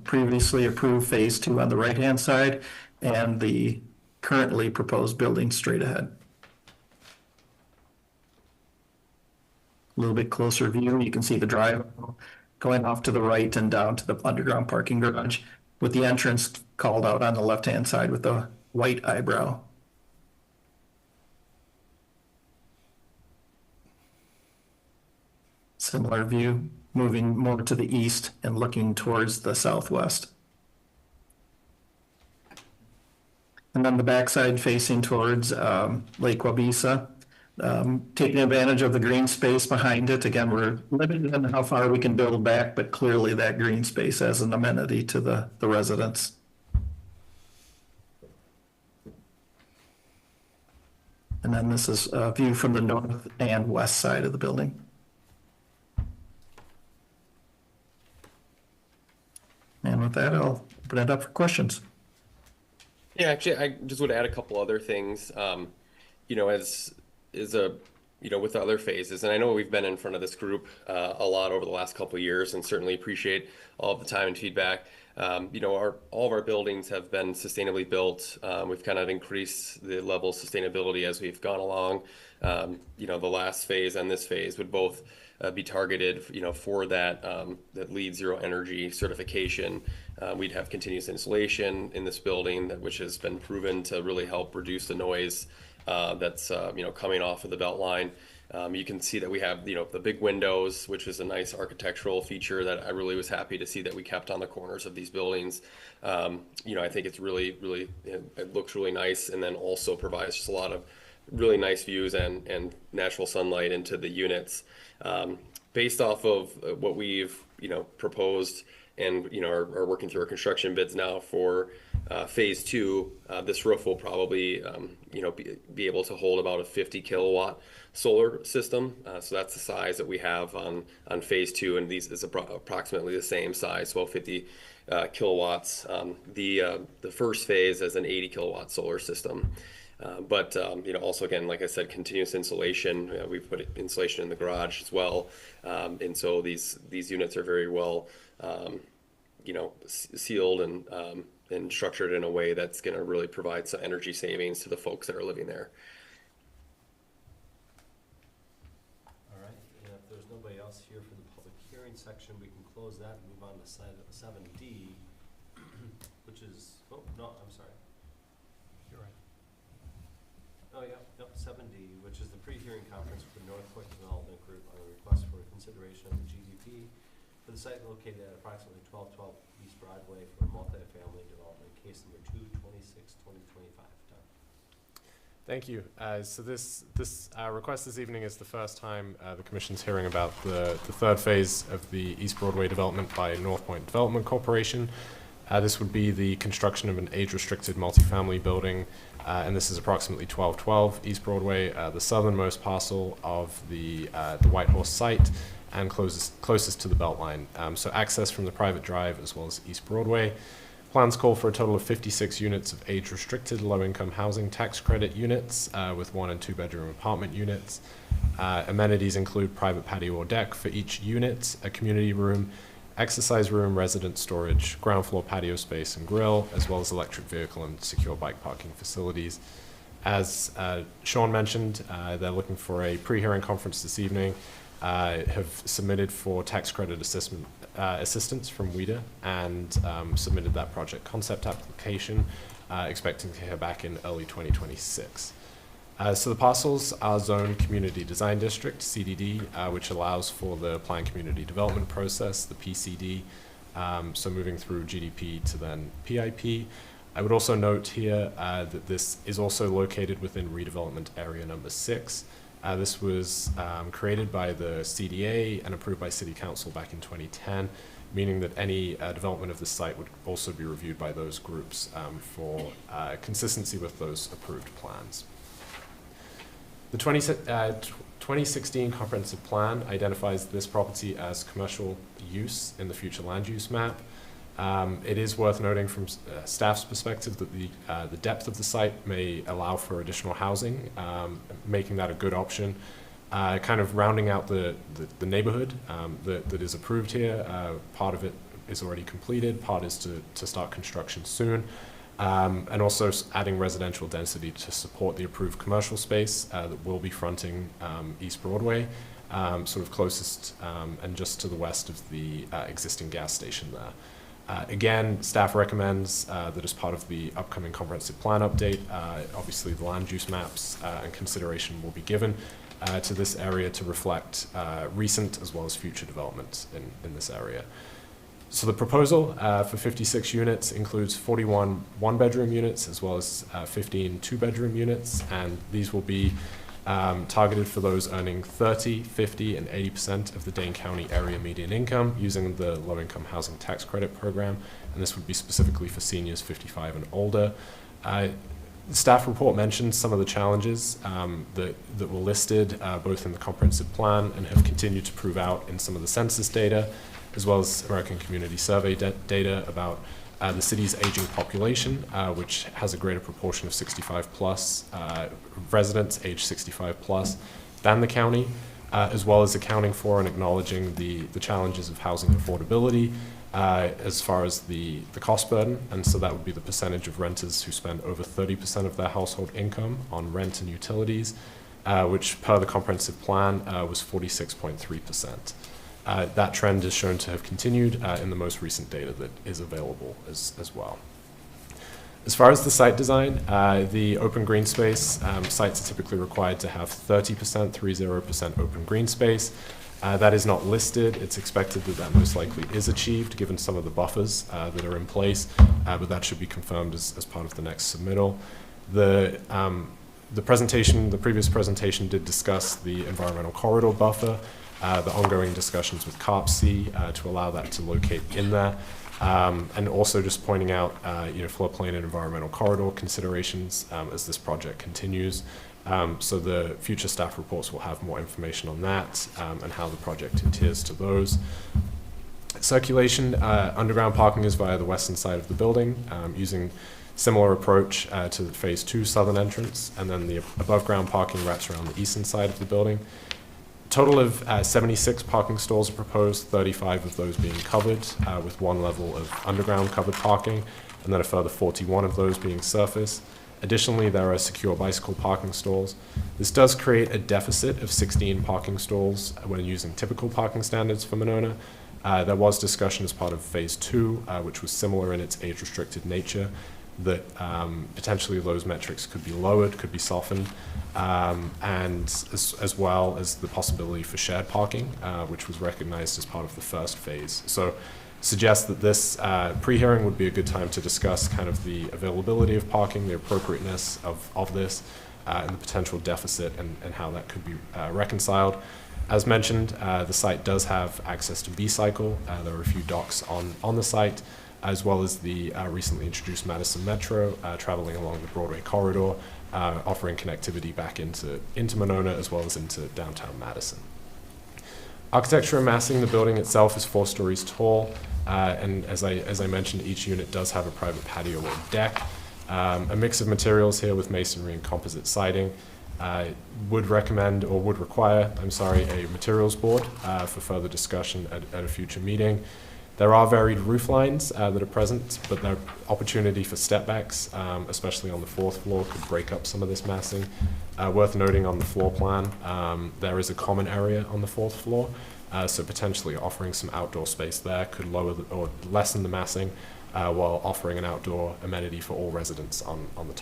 previously approved Phase 2 on the right-hand side, and the currently proposed building straight ahead. A little bit closer view, you can see the drive going off to the right and down to the underground parking garage, with the entrance called out on the left-hand side with the white eyebrow. Similar view, moving more to the east and looking towards the southwest. And then the backside facing towards Lake Wabeesa, taking advantage of the green space behind it. Again, we're limited in how far we can build back, but clearly that green space as an amenity to the residents. And then this is a view from the north and west side of the building. And with that, I'll open it up for questions. Yeah, actually, I just would add a couple other things. You know, with the other phases, and I know we've been in front of this group a lot over the last couple of years, and certainly appreciate all of the time and feedback. You know, all of our buildings have been sustainably built. We've kind of increased the level of sustainability as we've gone along. You know, the last phase and this phase would both be targeted, you know, for that that LEED Zero Energy certification. We'd have continuous insulation in this building, which has been proven to really help reduce the noise that's you know, coming off of the Beltline. You can see that we have, you know, the big windows, which is a nice architectural feature that I really was happy to see that we kept on the corners of these buildings. You know, I think it's really, it looks really nice, and then also provides just a lot of really nice views and natural sunlight into the units. Based off of what we've, you know, proposed and, you know, are working through our construction bids now for Phase 2, this roof will probably, you know, be able to hold about a 50 kilowatt solar system. So that's the size that we have on Phase 2, and these is approximately the same size, well, 50 kilowatts. The first phase is an 80 kilowatt solar system. But you know, also again, like I said, continuous insulation. We've put insulation in the garage as well, and so these units are very well, you know, sealed and structured in a way that's going to really provide some energy savings to the folks that are living there. All right, and if there's nobody else here for the public hearing section, we can close that and move on to 7D, which is, oh, no, I'm sorry. You're right. Oh, yep, 7D, which is the pre-hearing conference for the Northport Development Group on a request for consideration of the GDP for the site located at approximately 1212 East Broadway for a multifamily development, case number 226-2025. Done. Thank you. So this request this evening is the first time the Commission's hearing about the third phase of the East Broadway development by North Point Development Corporation. This would be the construction of an age-restricted multifamily building, and this is approximately 1212 East Broadway, the southernmost parcel of the White Horse site, and closest to the Beltline. So access from the private drive as well as East Broadway. Plans call for a total of 56 units of age-restricted low-income housing tax credit units with 1- and 2-bedroom apartment units. Amenities include private patio or deck for each unit, a community room, exercise room, resident storage, ground floor patio space and grill, as well as electric vehicle and secure bike parking facilities. As Sean mentioned, they're looking for a pre-hearing conference this evening, have submitted for tax credit assistance from WIDA, and submitted that project concept application, expecting to hear back in early 2026. So the parcels are zoned Community Design District, CDD, which allows for the Planned Community Development process, the PCD, so moving through GDP to then PIP. I would also note here that this is also located within redevelopment area number 6. This was created by the CDA and approved by City Council back in 2010, meaning that any development of this site would also be reviewed by those groups for consistency with those approved plans. The 2016 comprehensive plan identifies this property as commercial use in the future land use map. It is worth noting from staff's perspective that the depth of the site may allow for additional housing, making that a good option. Kind of rounding out the neighborhood that is approved here. Part of it is already completed, part is to start construction soon. And also adding residential density to support the approved commercial space that will be fronting East Broadway, sort of closest and just to the west of the existing gas station there. Again, staff recommends that as part of the upcoming comprehensive plan update, obviously the land use maps and consideration will be given to this area to reflect recent as well as future development in this area. So the proposal for 56 units includes 41 one-bedroom units as well as 15 two-bedroom units, and these will be targeted for those earning 30, 50, and 80% of the Dane County area median income using the low-income housing tax credit program, and this would be specifically for seniors 55 and older. The staff report mentions some of the challenges that were listed both in the comprehensive plan and have continued to prove out in some of the census data, as well as American Community Survey data about the city's aging population, which has a greater proportion of 65 plus residents aged 65 plus than the county, as well as accounting for and acknowledging the challenges of housing affordability as far as the cost burden. And so that would be the percentage of renters who spend over 30% of their household income on rent and utilities, which per the comprehensive plan was 46.3%. That trend is shown to have continued in the most recent data that is available as well. As far as the site design, the open green space sites are typically required to have 30% open green space. That is not listed. It's expected that most likely is achieved given some of the buffers that are in place, but that should be confirmed as part of the next submittal. The previous presentation did discuss the environmental corridor buffer, the ongoing discussions with CARPC to allow that to locate in there, and also just pointing out floodplain and environmental corridor considerations as this project continues. So the future staff reports will have more information on that and how the project adheres to those. Circulation, underground parking is via the western side of the building, using similar approach to the Phase 2 southern entrance, and then the above ground parking wraps around the eastern side of the building. Total of 76 parking stalls are proposed, 35 of those being covered with one level of underground covered parking, and then a further 41 of those being surface. Additionally, there are secure bicycle parking stalls. This does create a deficit of 16 parking stalls when using typical parking standards for Monona, There was discussion as part of Phase 2, which was similar in its age-restricted nature, that potentially those metrics could be lowered, could be softened, and as well as the possibility for shared parking, which was recognized as part of the first phase. So suggest that this pre-hearing would be a good time to discuss kind of the availability of parking, the appropriateness of this, and the potential deficit and how that could be reconciled. As mentioned, the site does have access to B-Cycle. There are a few docks on the site, as well as the recently introduced Madison Metro traveling along the Broadway corridor, offering connectivity back into Monona as well as into downtown Madison. Architecture and massing, the building itself is 4 stories tall, and as I mentioned, each unit does have a private patio or deck. A mix of materials here with masonry and composite siding. Would recommend, or would require, a materials board for further discussion at a future meeting. There are varied roof lines that are present, but the opportunity for step backs, especially on the 4th floor, could break up some of this massing. Worth noting on the floor plan, there is a common area on the 4th floor, so potentially offering some outdoor space there could lower or lessen the massing while offering an outdoor amenity for all residents on the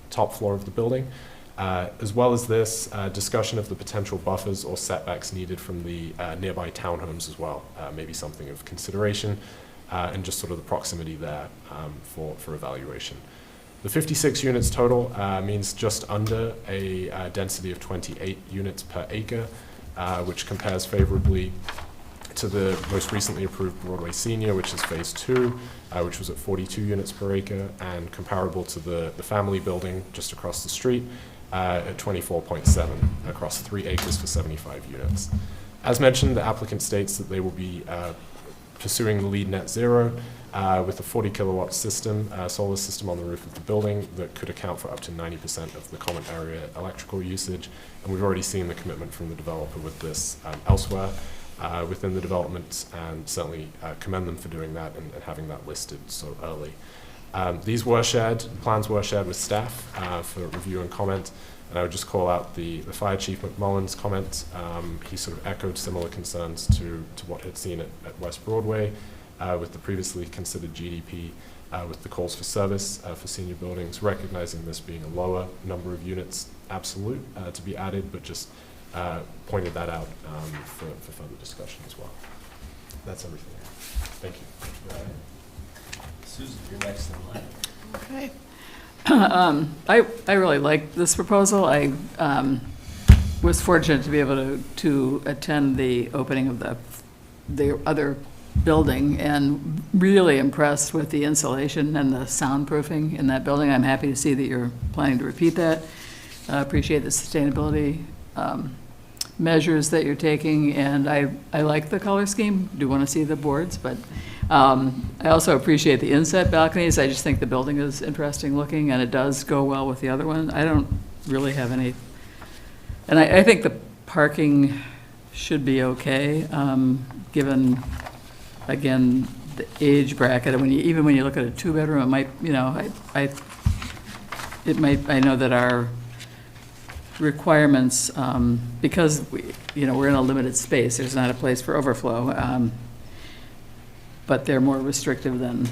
top floor of the building. As well as this, discussion of the potential buffers or setbacks needed from the nearby townhomes as well, maybe something of consideration, and just sort of the proximity there for evaluation. The 56 units total means just under a density of 28 units per acre, which compares favorably to the most recently approved Broadway Senior, which is Phase 2, which was at 42 units per acre, and comparable to the family building just across the street, at 24.7 across 3 acres for 75 units. As mentioned, the applicant states that they will be pursuing the LEED Net Zero with a 40 kilowatt system, solar system on the roof of the building that could account for up to 90% of the common area electrical usage. And we've already seen the commitment from the developer with this elsewhere within the development, and certainly commend them for doing that and having that listed so early. These were shared, plans were shared with staff for review and comment, and I would just call out the Fire Chief McMullen's comment. He sort of echoed similar concerns to what had seen at West Broadway with the previously considered GDP, with the calls for service for senior buildings, recognizing this being a lower number of units absolute to be added, but just pointed that out for further discussion as well. That's everything. Thank you. Susan, you're next in line. Okay. I really like this proposal. I was fortunate to be able to attend the opening of the other building, and really impressed with the insulation and the soundproofing in that building. I'm happy to see that you're planning to repeat that. I appreciate the sustainability measures that you're taking, and I like the color scheme. Do want to see the boards, but I also appreciate the inset balconies. I just think the building is interesting looking, and it does go well with the other one. I don't really have any, and I think the parking should be okay, given, again, the age bracket. And even when you look at a 2-bedroom, it might, I know that our requirements, because we're in a limited space, there's not a place for overflow, but they're more restrictive than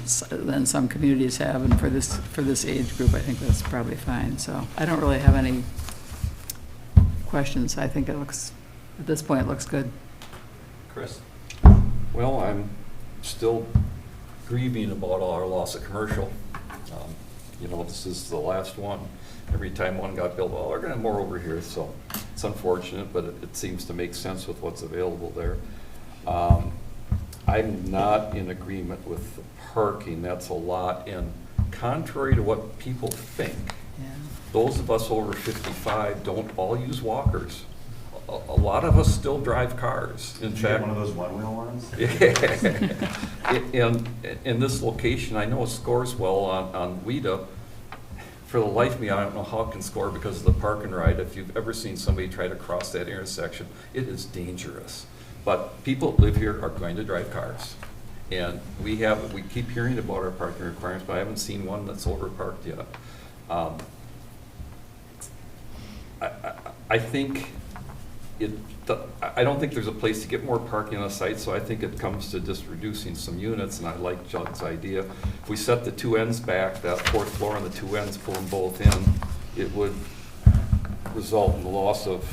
some communities have, and for this age group, I think that's probably fine. So I don't really have any questions. I think at this point, it looks good. Chris? Well, I'm still grieving about our loss of commercial. This is the last one. Every time one got built, well, we're going to have more over here, so it's unfortunate, but it seems to make sense with what's available there. I'm not in agreement with the parking. That's a lot, and contrary to what people think, those of us over 55 don't all use walkers. A lot of us still drive cars. In fact, one of those one-wheel ones? In this location, I know it scores well on WIDA. For the life of me, I don't know how it can score because of the park and ride. If you've ever seen somebody try to cross that intersection, it is dangerous. But people that live here are going to drive cars. And we keep hearing about our parking requirements, but I haven't seen one that's overparked yet. I think I don't think there's a place to get more parking on a site, so I think it comes to just reducing some units, and I like Judd's idea. If we set the two ends back, that fourth floor and the two ends, pull them both in, it would result in the loss of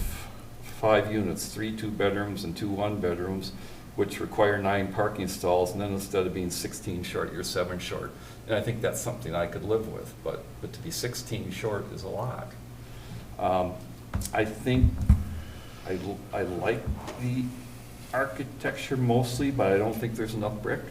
5 units, 3 2-bedrooms and 2 1-bedrooms, which require 9 parking stalls, and then instead of being 16 short, you're 7 short. And I think that's something I could live with, but to be 16 short is a lot. I think I like the architecture mostly, but I don't think there's enough brick.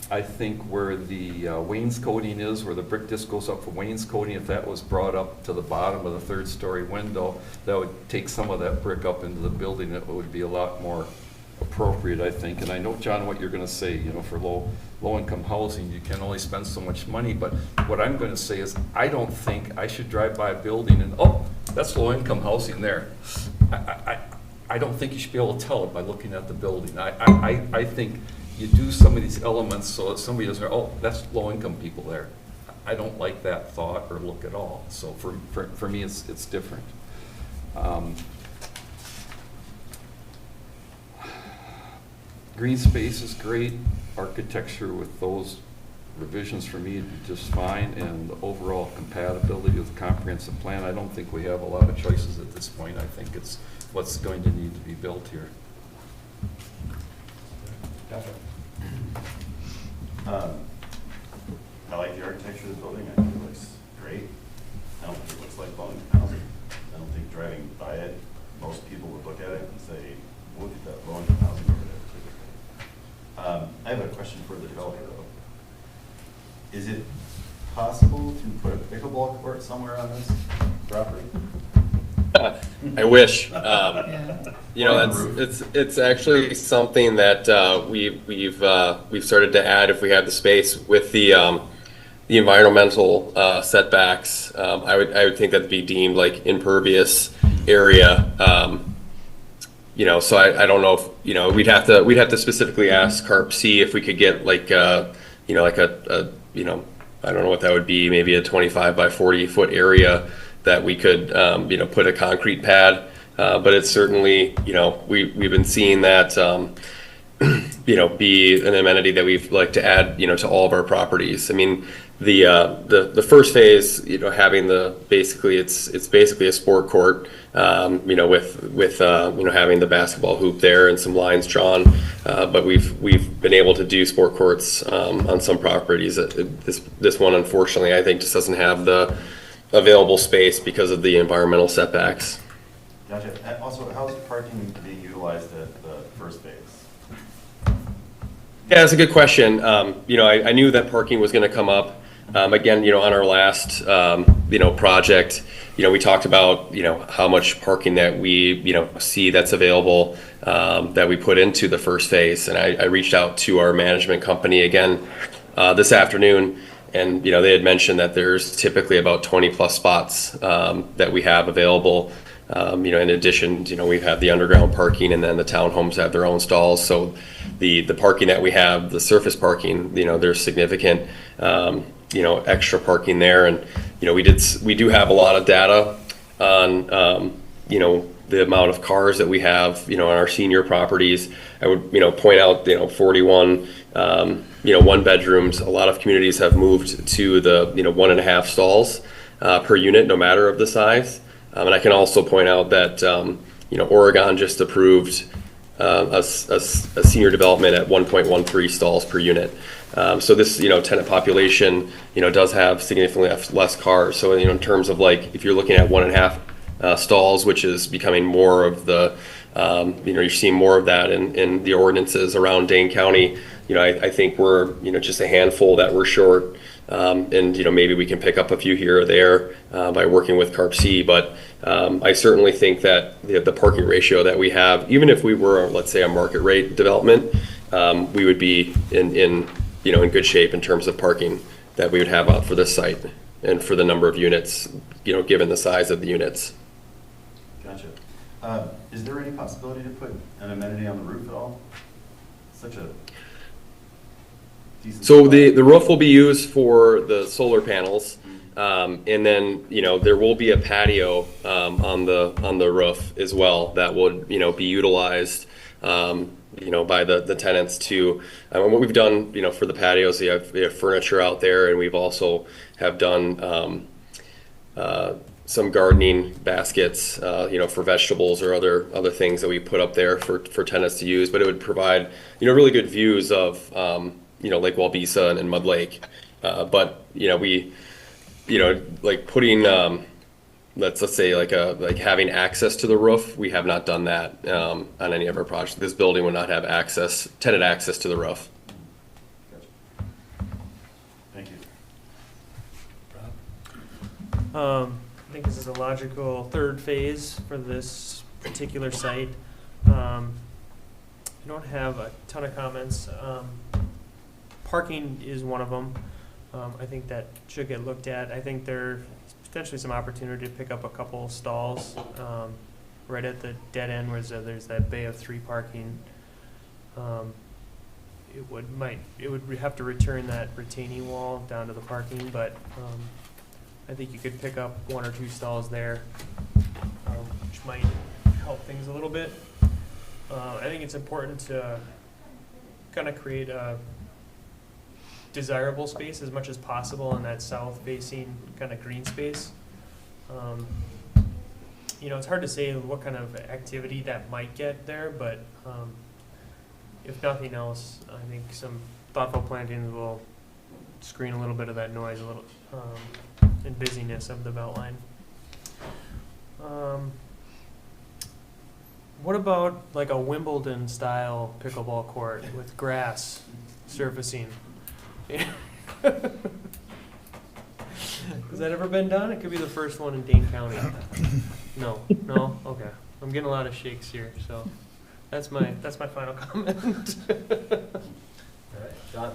I think where the wainscoting is, where the brick disc goes up for wainscoting, if that was brought up to the bottom of the 3rd-story window, that would take some of that brick up into the building. It would be a lot more appropriate, I think. And I know, John, what you're going to say, you know, for low-income housing, you can only spend so much money. But what I'm going to say is I don't think I should drive by a building and, oh, that's low-income housing there. I don't think you should be able to tell it by looking at the building. I think you do some of these elements so that somebody doesn't, oh, that's low-income people there. I don't like that thought or look at all. So for me, it's different. Green space is great. Architecture with those revisions for me would be just fine, and the overall compatibility with the comprehensive plan, I don't think we have a lot of choices at this point. I think it's what's going to need to be built here. I like the architecture of the building. I think it looks great. I don't think it looks like low-income housing. I don't think driving by it, most people would look at it and say, look at that low-income housing over there. I have a question for the developer, though. Is it possible to put a pickleball court somewhere on this property? I wish. Yeah. You know, it's actually something that we've started to add if we have the space with the environmental setbacks. I would think that'd be deemed like impervious area. You know, so I don't know if, you know, we'd have to specifically ask Carp C if we could get like you know, like a you know, I don't know what that would be, maybe a 25 by 40 foot area that we could you know, put a concrete pad. But it's certainly, you know, we've been seeing that you know, be an amenity that we've like to add, you know, to all of our properties. I mean, the first phase, you know, having basically it's basically a sport court, you know, with you know, having the basketball hoop there and some lines drawn. But we've been able to do sport courts on some properties. This one, unfortunately, I think just doesn't have the available space because of the environmental setbacks. Gotcha. And also, how's parking being utilized at the first phase? Yeah, that's a good question. You know, I knew that parking was going to come up. Again, you know, on our last, you know, project, you know, we talked about, you know, how much parking that we, you know, see that's available, that we put into the first phase. And I reached out to our management company again this afternoon, and, you know, they had mentioned that there's typically about 20 plus spots that we have available. You know, in addition, you know, we have the underground parking, and then the townhomes have their own stalls. So the parking that we have, the surface parking, you know, there's significant, you know, extra parking there. And, you know, we do have a lot of data on, you know, the amount of cars that we have, you know, on our senior properties. I would, you know, point out, you know, 41, you know, 1-bedrooms. A lot of communities have moved to the, you know, 1.5 stalls per unit, no matter of the size. And I can also point out that, you know, Oregon just approved a senior development at 1.13 stalls per unit. So this, you know, tenant population, you know, does have significantly less cars. So, you know, in terms of like, if you're looking at 1.5 stalls, which is becoming more of the, you know, you're seeing more of that in the ordinances around Dane County. You know, I think we're, you know, just a handful that we're short. And, you know, maybe we can pick up a few here or there by working with Carp C. But I certainly think that the parking ratio that we have, even if we were, let's say, a market rate development, we would be in you know, in good shape in terms of parking that we would have out for this site and for the number of units, you know, given the size of the units. Gotcha. Is there any possibility to put an amenity on the roof at all? Such a decent So spot. the roof will be used for the solar panels. And then, there will be a patio on the roof as well that would, be utilized, by the tenants to, what we've done, for the patios, we have furniture out there, and we've also have done some gardening baskets, for vegetables or other things that we put up there for tenants to use. But it would provide, really good views of, Lake Walbisa and Mud Lake. But, we, like putting, let's say like having access to the roof, we have not done that on any of our projects. This building would not have tenant access to the roof. Thank you. I think this is a logical third phase for this particular site. I don't have a ton of comments. Parking is one of them. I think that should get looked at. I think there's potentially some opportunity to pick up a couple stalls right at the dead end where there's that bay of 3 parking. It would have to return that retaining wall down to the parking, but I think you could pick up 1 or 2 stalls there, which might help things a little bit. I think it's important to kind of create a desirable space as much as possible in that south-facing kind of green space. It's hard to say what kind of activity that might get there, but if nothing else, I think some thoughtful plantings will screen a little bit of that noise, a little and busyness of the Beltline. What about like a Wimbledon-style pickleball court with grass surfacing? Has that ever been done? It could be the first one in Dane County. No? Okay. I'm getting a lot of shakes here, so that's my final comment. All right, John?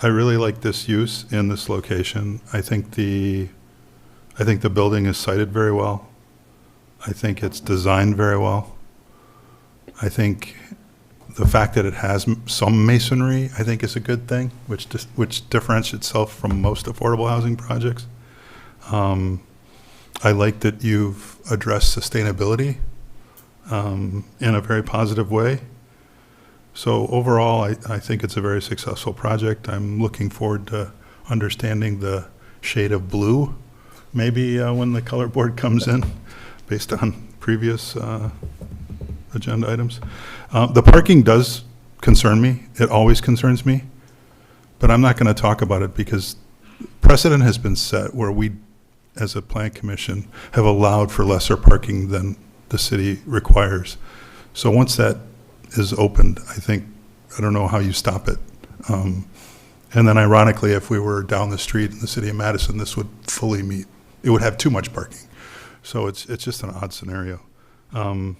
I really like this use in this location. I think the building is sited very well. I think it's designed very well. I think the fact that it has some masonry, I think, is a good thing, which differentiates itself from most affordable housing projects. I like that you've addressed sustainability in a very positive way. So overall, I think it's a very successful project. I'm looking forward to understanding the shade of blue, maybe when the color board comes in, based on previous agenda items. The parking does concern me. It always concerns me. But I'm not going to talk about it because precedent has been set where we, as a plan commission, have allowed for lesser parking than the city requires. So once that is opened, I don't know how you stop it. And then ironically, if we were down the street in the city of Madison, this would fully meet. It would have too much parking. So it's just an odd scenario. And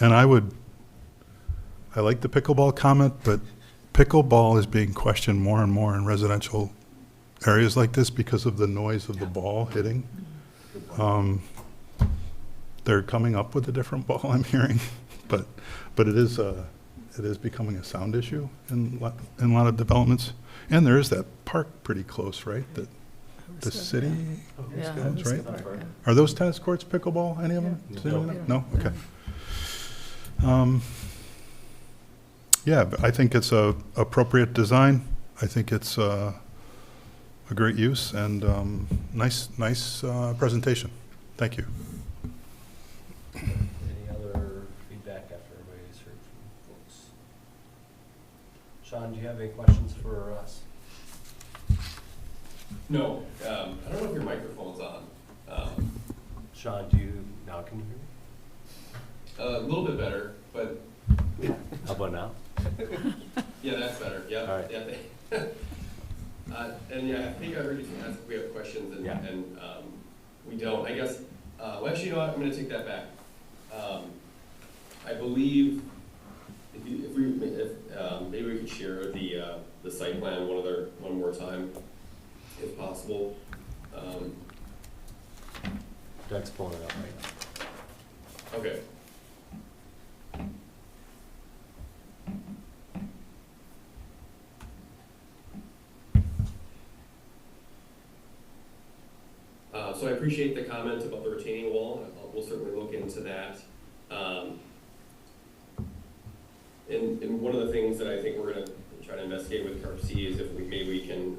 I like the pickleball comment, but pickleball is being questioned more and more in residential areas like this because of the noise of the ball hitting. They're coming up with a different ball, I'm hearing, but it is becoming a sound issue in a lot of developments. And there is that park pretty close, right? That the city owns, right? Are those tennis courts pickleball, any of them? No? Okay. Yeah, but I think it's a appropriate design. I think it's a great use and nice presentation. Thank you. Any other feedback after everybody's heard from folks? Sean, do you have any questions for us? No, I don't know if your microphone's on. Sean, can you hear me? A little bit better, but How about now? yeah, that's better. Yeah. All right. Yeah. And yeah, I think I heard you ask if we have questions, and, Yeah. and we don't. I guess. Well, actually, you know what? I'm going to take that back. I believe if maybe we could share the site plan one more time, if possible. Doug's pulling it up right now. Okay. So I appreciate the comment about the retaining wall. We'll certainly look into that. And one of the things that I think we're gonna try to investigate with Carp C is if maybe we can,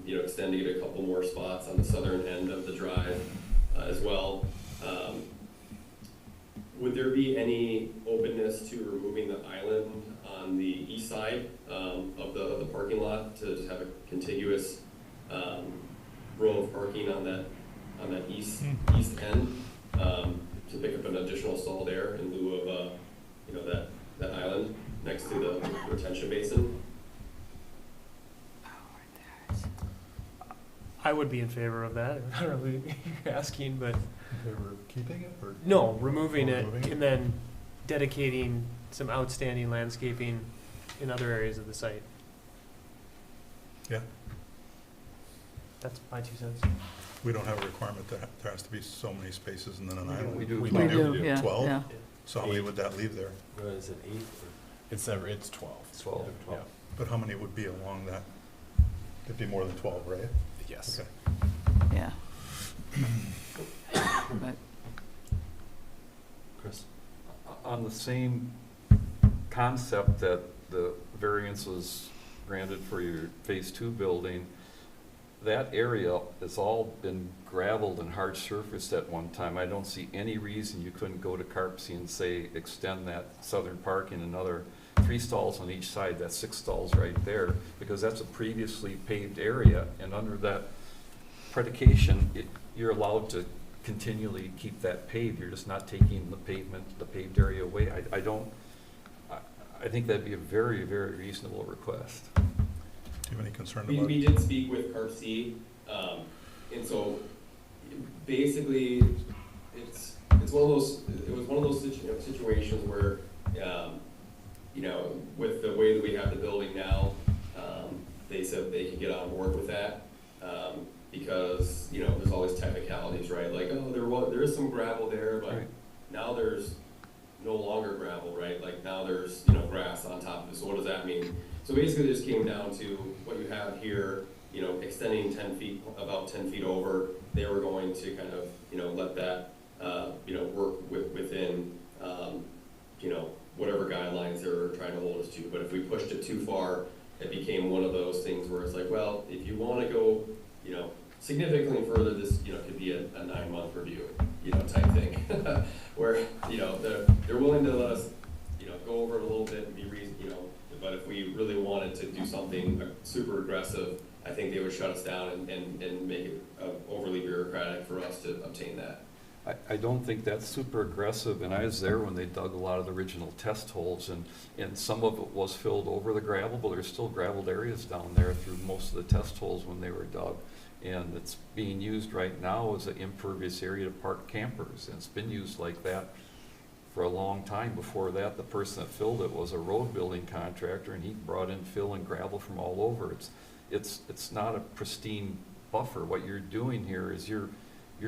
extend to get a couple more spots on the southern end of the drive as well. Would there be any openness to removing the island on the east side of the parking lot to just have a contiguous row of parking on that east end to pick up an additional stall there in lieu of that island next to the retention basin? I would be in favor of that. I don't know who you're asking, but They were keeping it, or? no, removing it Removing it? and then dedicating some outstanding landscaping in other areas of the site. Yeah. That's my 2 cents. We don't have a requirement that there has to be so many spaces and then an island. We do. We do, yeah, 12? yeah. So how many would that leave there? What is it, 8 It's 12. or 12? Yeah. But how many would be along that? It'd be more than 12, right? Yes. Okay. Yeah. But Chris? On the same concept that the variance was granted for your Phase 2 building, that area has all been gravelled and hard surfaced at one time. I don't see any reason you couldn't go to Carp C and say, extend that southern parking another 3 stalls on each side, that's 6 stalls right there, because that's a previously paved area, and under that predication, you're allowed to continually keep that paved, you're just not taking the paved area away. I think that'd be a very, very reasonable request. Do you have any concern about We it? did speak with Carp C, and so basically, it was one of those situations where, with the way that we have the building now, they said they could get on board with that, because, there's always technicalities, right? Like, oh, there is some gravel there, but Right. now there's no longer gravel, right? Like, now there's, grass on top of it, so what does that mean? So basically, it just came down to what you have here, extending 10 feet, about 10 feet over. They were going to kind of, let that, work within, whatever guidelines they were trying to hold us to. But if we pushed it too far, it became one of those things where it's like, well, if you want to go, significantally further, this, could be a 9-month review, type thing. Where, they're willing to let us, go over it a little bit and be but if we really wanted to do something super aggressive, I think they would shut us down and make it overly bureaucratic for us to obtain that. I don't think that's super aggressive, and I was there when they dug a lot of the original test holes, and some of it was filled over the gravel, but there's still gravelled areas down there through most of the test holes when they were dug. And it's being used right now as an impervious area to park campers, and it's been used like that for a long time. Before that, the person that filled it was a road building contractor, and he brought in fill and gravel from all over. It's not a pristine buffer. What you're doing here is you're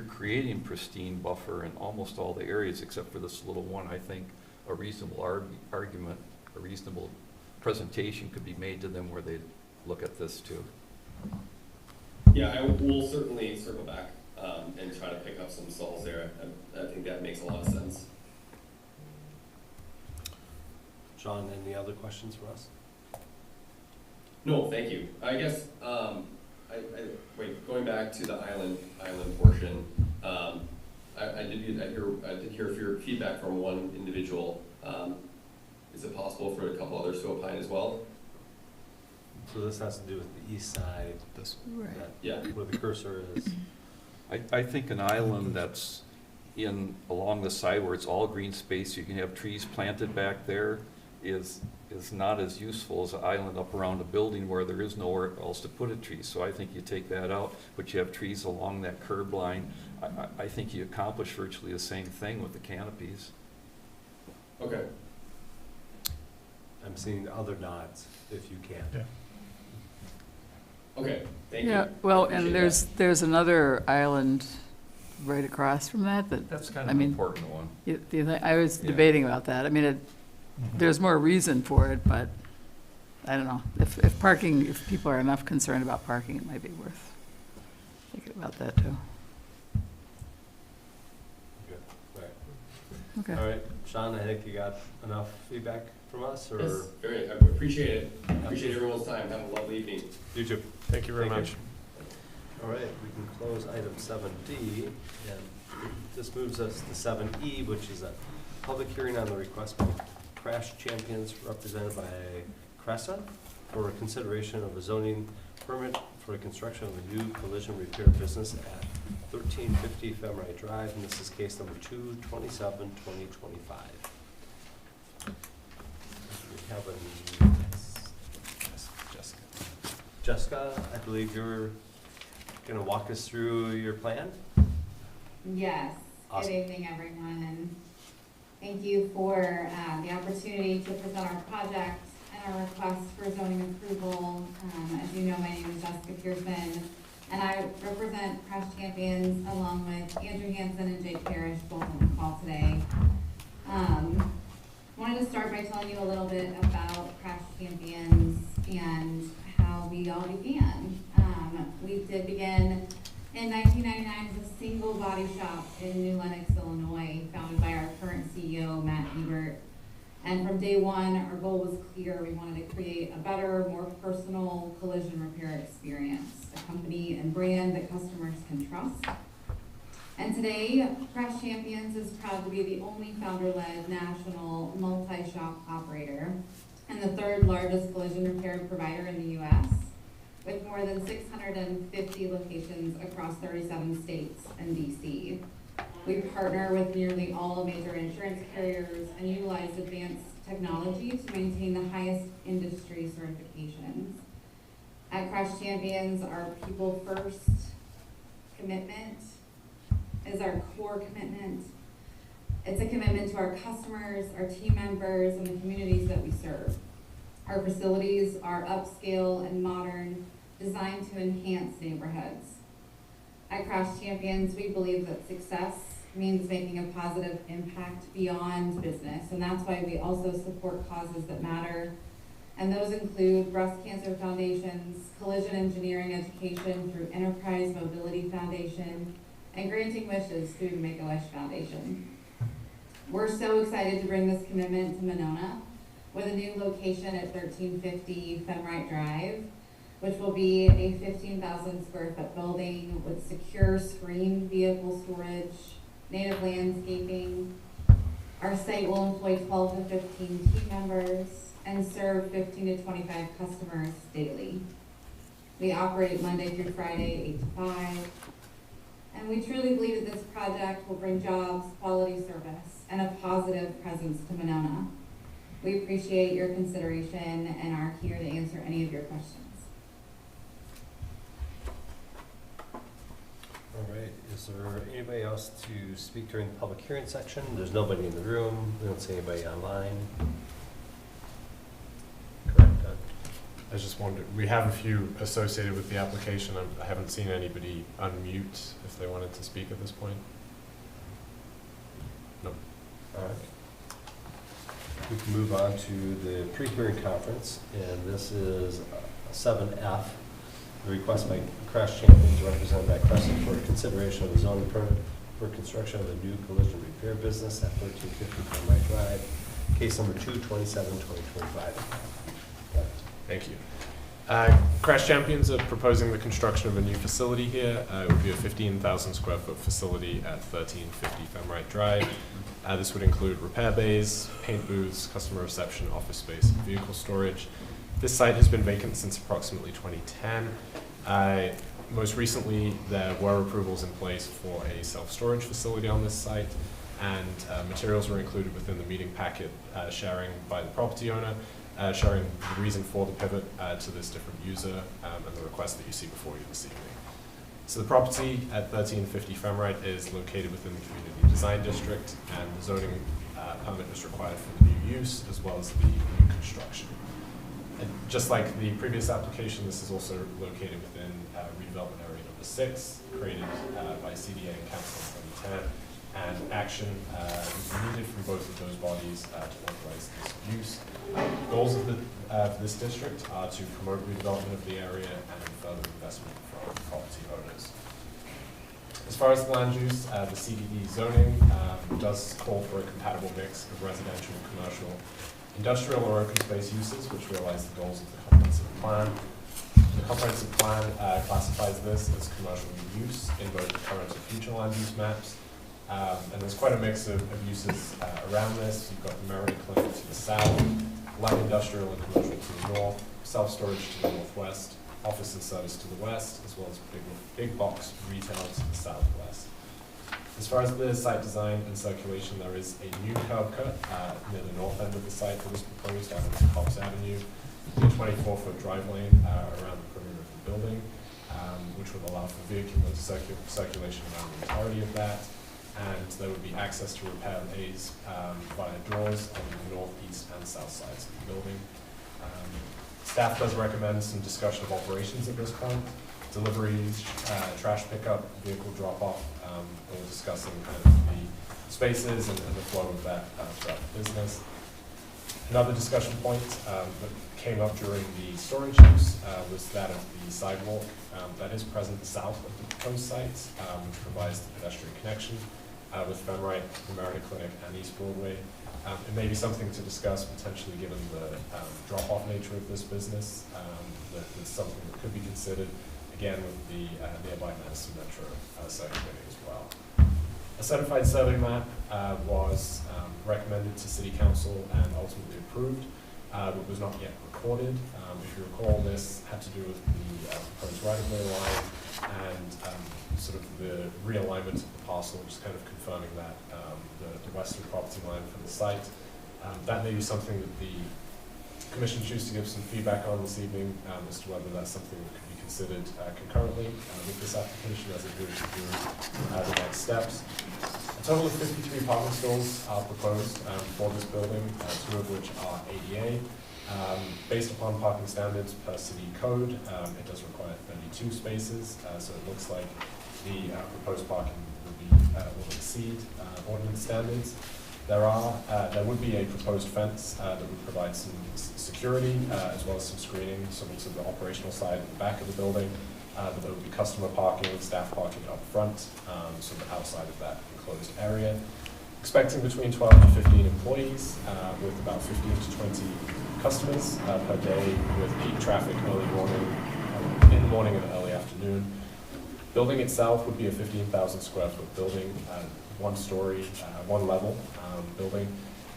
creating pristine buffer in almost all the areas except for this little one. I think a reasonable argument, a reasonable presentation could be made to them where they'd look at this too. Yeah, we'll certainly circle back and try to pick up some stalls there. I think that makes a lot of sense. John, any other questions for us? No, thank you. I guess, going back to the island portion, I did hear your feedback from one individual. Is it possible for a couple others to opine as well? So this has to do with the east side, Right. Yeah. where the cursor is. I think an island that's along the side where it's all green space, you can have trees planted back there, is not as useful as an island up around a building where there is nowhere else to put a tree. So I think you take that out, but you have trees along that curb line. I think you accomplish virtually the same thing with the canopies. Okay. I'm seeing other nods, if you can. Yeah. Okay, thank you. Yeah, well, Appreciate and that. there's another island right across from that, That's kind I of an mean, important one. I was Yeah. debating about that. I mean, there's more reason for it, but I don't know. If people are enough concerned about parking, it might be worth thinking about that too. Okay. All right, Sean, I think you got enough feedback from us, or? Yes, very, I appreciate it. Appreciate everyone's time. Have a lovely evening. You too. Thank you very Thank much. All right, we can close item 7D, and this moves us to 7E, which is a public hearing on the request by Crash Champions, represented by Cressa, for consideration of a zoning permit for the construction of a new collision repair business at 1350 Femright Drive, and this is case number 227-2025. We have Jessica. Jessica, I believe you're going to walk us through your plan? Yes. Awesome. Good evening, everyone, and thank you for the opportunity to present our project and our request for zoning approval. As you know, my name is Jessica Pearson, and I represent Crash Champions along with Andrew Hansen and Jake Parrish, both on the call today. Wanted to start by telling you a little bit about Crash Champions and how we all began. We did begin in 1999 as a single body shop in New Lenox, Illinois, founded by our current CEO, Matt Ebert. And from day one, our goal was clear. We wanted to create a better, more personal collision repair experience, a company and brand that customers can trust. And today, Crash Champions is proud to be the only founder-led national multi-shop operator and the third largest collision repair provider in the U.S., with more than 650 locations across 37 states and DC. We partner with nearly all major insurance carriers and utilize advanced technology to maintain the highest industry certifications. At Crash Champions, our people first commitment is our core commitment. It's a commitment to our customers, our team members, and the communities that we serve. Our facilities are upscale and modern, designed to enhance neighborhoods. At Crash Champions, we believe that success means making a positive impact beyond business, and that's why we also support causes that matter. And those include breast cancer foundations, collision engineering education through Enterprise Mobility Foundation, and granting wishes through the Make-A-Wish Foundation. We're so excited to bring this commitment to Monona with a new location at 1350 Femright Drive, which will be a 15,000 square foot building with secure screened vehicle storage, native landscaping. Our site will employ 12 to 15 team members and serve 15 to 25 customers daily. We operate Monday through Friday, 8 to 5. And we truly believe that this project will bring jobs, quality service, and a positive presence to Monona. We appreciate your consideration and are here to answer any of your questions. All right, is there anybody else to speak during the public hearing section? There's nobody in the room, we don't see anybody online. Correct, Doug? I just wondered, we have a few associated with the application. I haven't seen anybody unmute if they wanted to speak at this point. Nope. All right. We can move on to the pre-hearing conference, and this is 7F, the request by Crash Champions, represented by Crescent, for consideration of a zoning permit for construction of a new collision repair business at 1350 Femright Drive, case number 227-2025. Thank you. Crash Champions are proposing the construction of a new facility here. It would be a 15,000 square foot facility at 1350 Femright Drive. This would include repair bays, paint booths, customer reception, office space, and vehicle storage. This site has been vacant since approximately 2010. Most recently, there were approvals in place for a self-storage facility on this site, and materials were included within the meeting packet sharing by the property owner, showing the reason for the pivot to this different user and the request that you see before you this evening. So the property at 1350 Femright is located within the Community Design District, and the zoning permit is required for the new use as well as the new construction. And just like the previous application, this is also located within redevelopment area number 6, created by CDA and Council in 2010. And action is needed from both of those bodies to authorize this use. Goals of this district are to promote redevelopment of the area and further investment from property owners. As far as the land use, the CDD zoning does call for a compatible mix of residential, commercial, industrial, or open space uses, which realize the goals of the comprehensive plan. The comprehensive plan classifies this as commercial use in both the current and future land use maps. And there's quite a mix of uses around this. You've got the Merida Clinic to the south, light industrial and commercial to the north, self-storage to the northwest, office and service to the west, as well as big box retail to the southwest. As far as the site design and circulation, there is a new curb cut near the north end of the site that was proposed out into Cox Avenue, a 24-foot drive lane around the perimeter of the building, which would allow for vehicular circulation around the entirety of that. And there would be access to repair bays via doors on the north, east, and south sides of the building. Staff does recommend some discussion of operations at this point. Deliveries, trash pickup, vehicle drop-off, we're discussing kind of the spaces and the flow of that throughout the business. Another discussion point that came up during the storage use was that of the sidewalk that is present south of the proposed site, which provides the pedestrian connection with Fenright, the Merida Clinic, and East Broadway. It may be something to discuss potentially given the drop-off nature of this business. That's something that could be considered, again, with the nearby Madison Metro circulating as well. A certified survey map was recommended to City Council and ultimately approved, but was not yet recorded. If you recall, this had to do with the proposed right-of-way line and sort of the realignment of the parcel, just kind of confirming that the western property line for the site. That may be something that the Commission choose to give some feedback on this evening as to whether that's something that could be considered concurrently with this application as it moves through the next steps. A total of 53 parking stalls are proposed for this building, 2 of which are ADA. Based upon parking standards per city code, it does require 32 spaces, so it looks like the proposed parking will exceed ordinance standards. There would be a proposed fence that would provide some security as well as some screening, sort of to the operational side and the back of the building. But there would be customer parking, staff parking up front, sort of outside of that enclosed area. Expecting between 12 to 15 employees with about 15 to 20 customers per day, with peak traffic early morning, in the morning and early afternoon. Building itself would be a 15,000 square foot building, 1 story, 1 level building,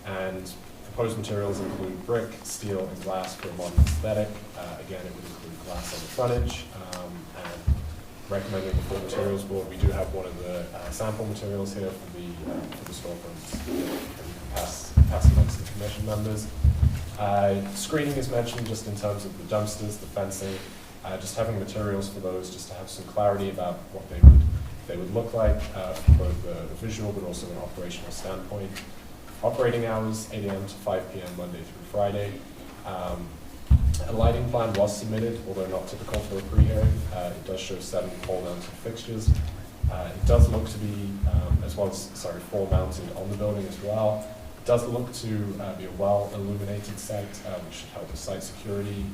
and proposed materials include brick, steel, and glass for a modern aesthetic. Again, it would include glass on the frontage, and recommending the full materials board. We do have one of the sample materials here for the storefronts. You can pass amongst the commission members. Screening is mentioned just in terms of the dumpsters, the fencing, just having materials for those, just to have some clarity about what they would look like from both the visual but also an operational standpoint. Operating hours, 8 a.m. to 5 p.m. Monday through Friday. A lighting plan was submitted, although not typical for a pre-hearing. It does show 7 pole-mounted fixtures. It does look to be, as well as, 4 mounted on the building as well. It does look to be a well-illuminated site, which should help with site security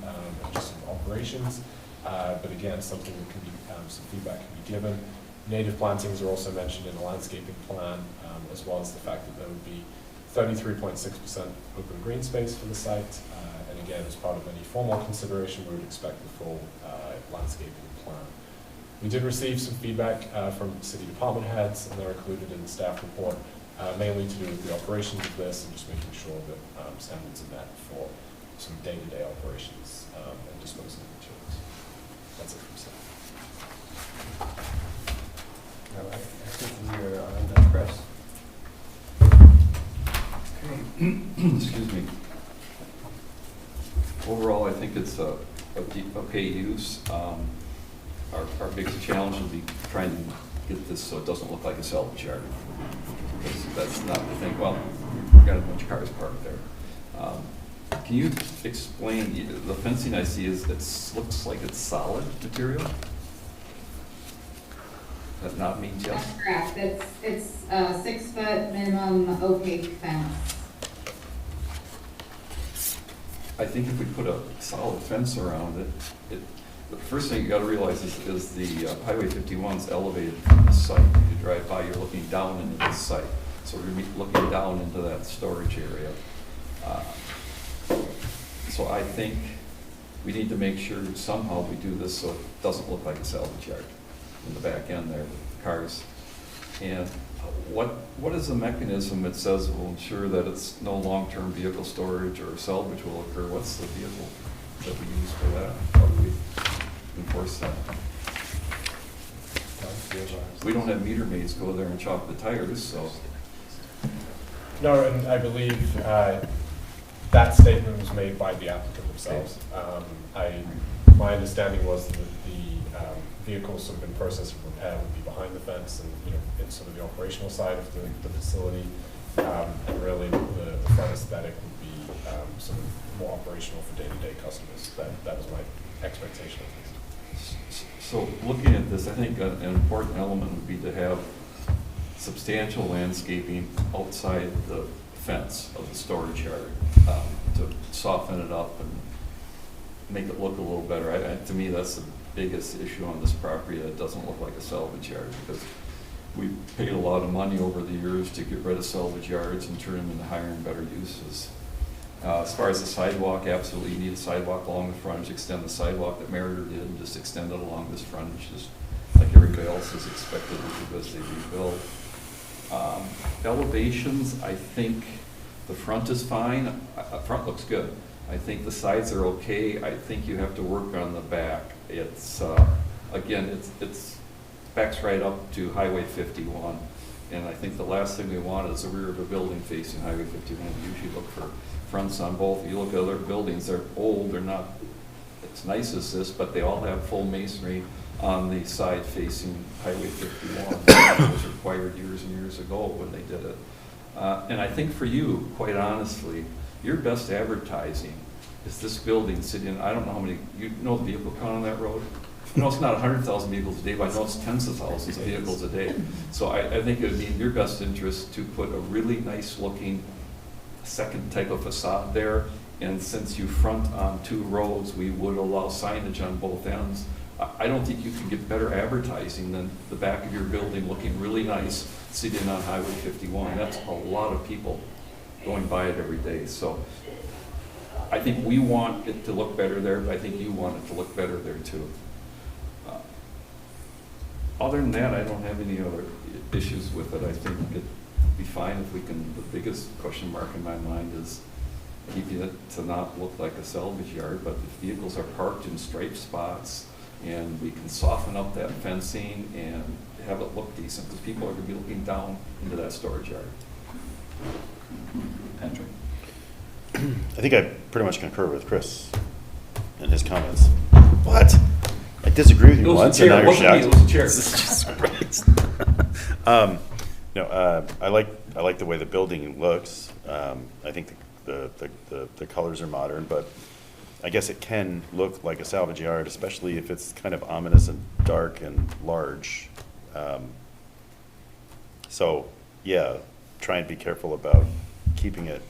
and just some operations. But again, something that can be, some feedback can be given. Native plantings are also mentioned in the landscaping plan, as well as the fact that there would be 33.6% open green space for the site. And again, as part of any formal consideration, we would expect the full landscaping plan. We did receive some feedback from city department heads, and they're included in the staff report, mainly to do with the operations of this and just making sure that standards are met for some day-to-day operations and disposal of materials. That's it from staff. All right, I think we are on Chris. Okay, excuse me. Overall, I think it's a okay use. Our biggest challenge will be trying to get this so it doesn't look like a salvage yard. Because that's not the thing. Well, we've got a bunch of cars parked there. Can you explain, the fencing I see looks like it's solid material? That not mean yes? That's correct. It's a 6-foot minimum opaque fence. I think if we put a solid fence around it, the first thing you gotta realize is the Highway 51's elevated from the site. If you drive by, you're looking down into the site. So we're gonna be looking down into that storage area. So I think we need to make sure somehow we do this so it doesn't look like a salvage yard in the back end there with cars. And what is the mechanism that says will ensure that it's no long-term vehicle storage or salvage will occur? What's the vehicle that we use for that? How do we enforce that? We don't have meter maids go there and chop the tires, so. No, and I believe that statement was made by the applicant themselves. My understanding was that the vehicles sort of in process of repair would be behind the fence and, you know, in sort of the operational side of the facility. And really the front aesthetic would be sort of more operational for day-to-day customers. That was my expectation of this. So looking at this, I think an important element would be to have substantial landscaping outside the fence of the storage yard to soften it up and make it look a little better. To me, that's the biggest issue on this property, that it doesn't look like a salvage yard, because we've paid a lot of money over the years to get rid of salvage yards and turn them into higher and better uses. As far as the sidewalk, absolutely, you need a sidewalk along the frontage. Extend the sidewalk that Meritor did and just extend it along this frontage, just like everybody else is expected to do as they rebuild. Elevations, I think the front is fine. Front looks good. I think the sides are okay. I think you have to work on the back. It's, again, it's backs right up to Highway 51. And I think the last thing we want is the rear of a building facing Highway 51. We usually look for fronts on both. If you look at other buildings, they're old, they're not as nice as this, but they all have full masonry on the side facing Highway 51. That was required years and years ago when they did it. And I think for you, quite honestly, your best advertising is this building sitting, I don't know how many, you know the vehicle count on that road? I know it's not 100,000 vehicles a day, but I know it's tens of thousands of vehicles a day. So I think it would be in your best interest to put a really nice looking second type of facade there. And since you front on two roads, we would allow signage on both ends. I don't think you can get better advertising than the back of your building looking really nice, sitting on Highway 51. That's a lot of people going by it every day. So I think we want it to look better there, but I think you want it to look better there too. Other than that, I don't have any other issues with it. I think it'd be fine if we can, the biggest question mark in my mind is keeping it to not look like a salvage yard, but if vehicles are parked in striped spots and we can soften up that fencing and have it look decent, because people are gonna be looking down into that storage yard. Patrick? I think I pretty much concur with Chris in his comments. What? I disagree with you once, and now you're shocked. I like the way the building looks. I think the colors are modern, but I guess it can look like a salvage yard, especially if it's kind of ominous and dark and large. So yeah, try and be careful about keeping it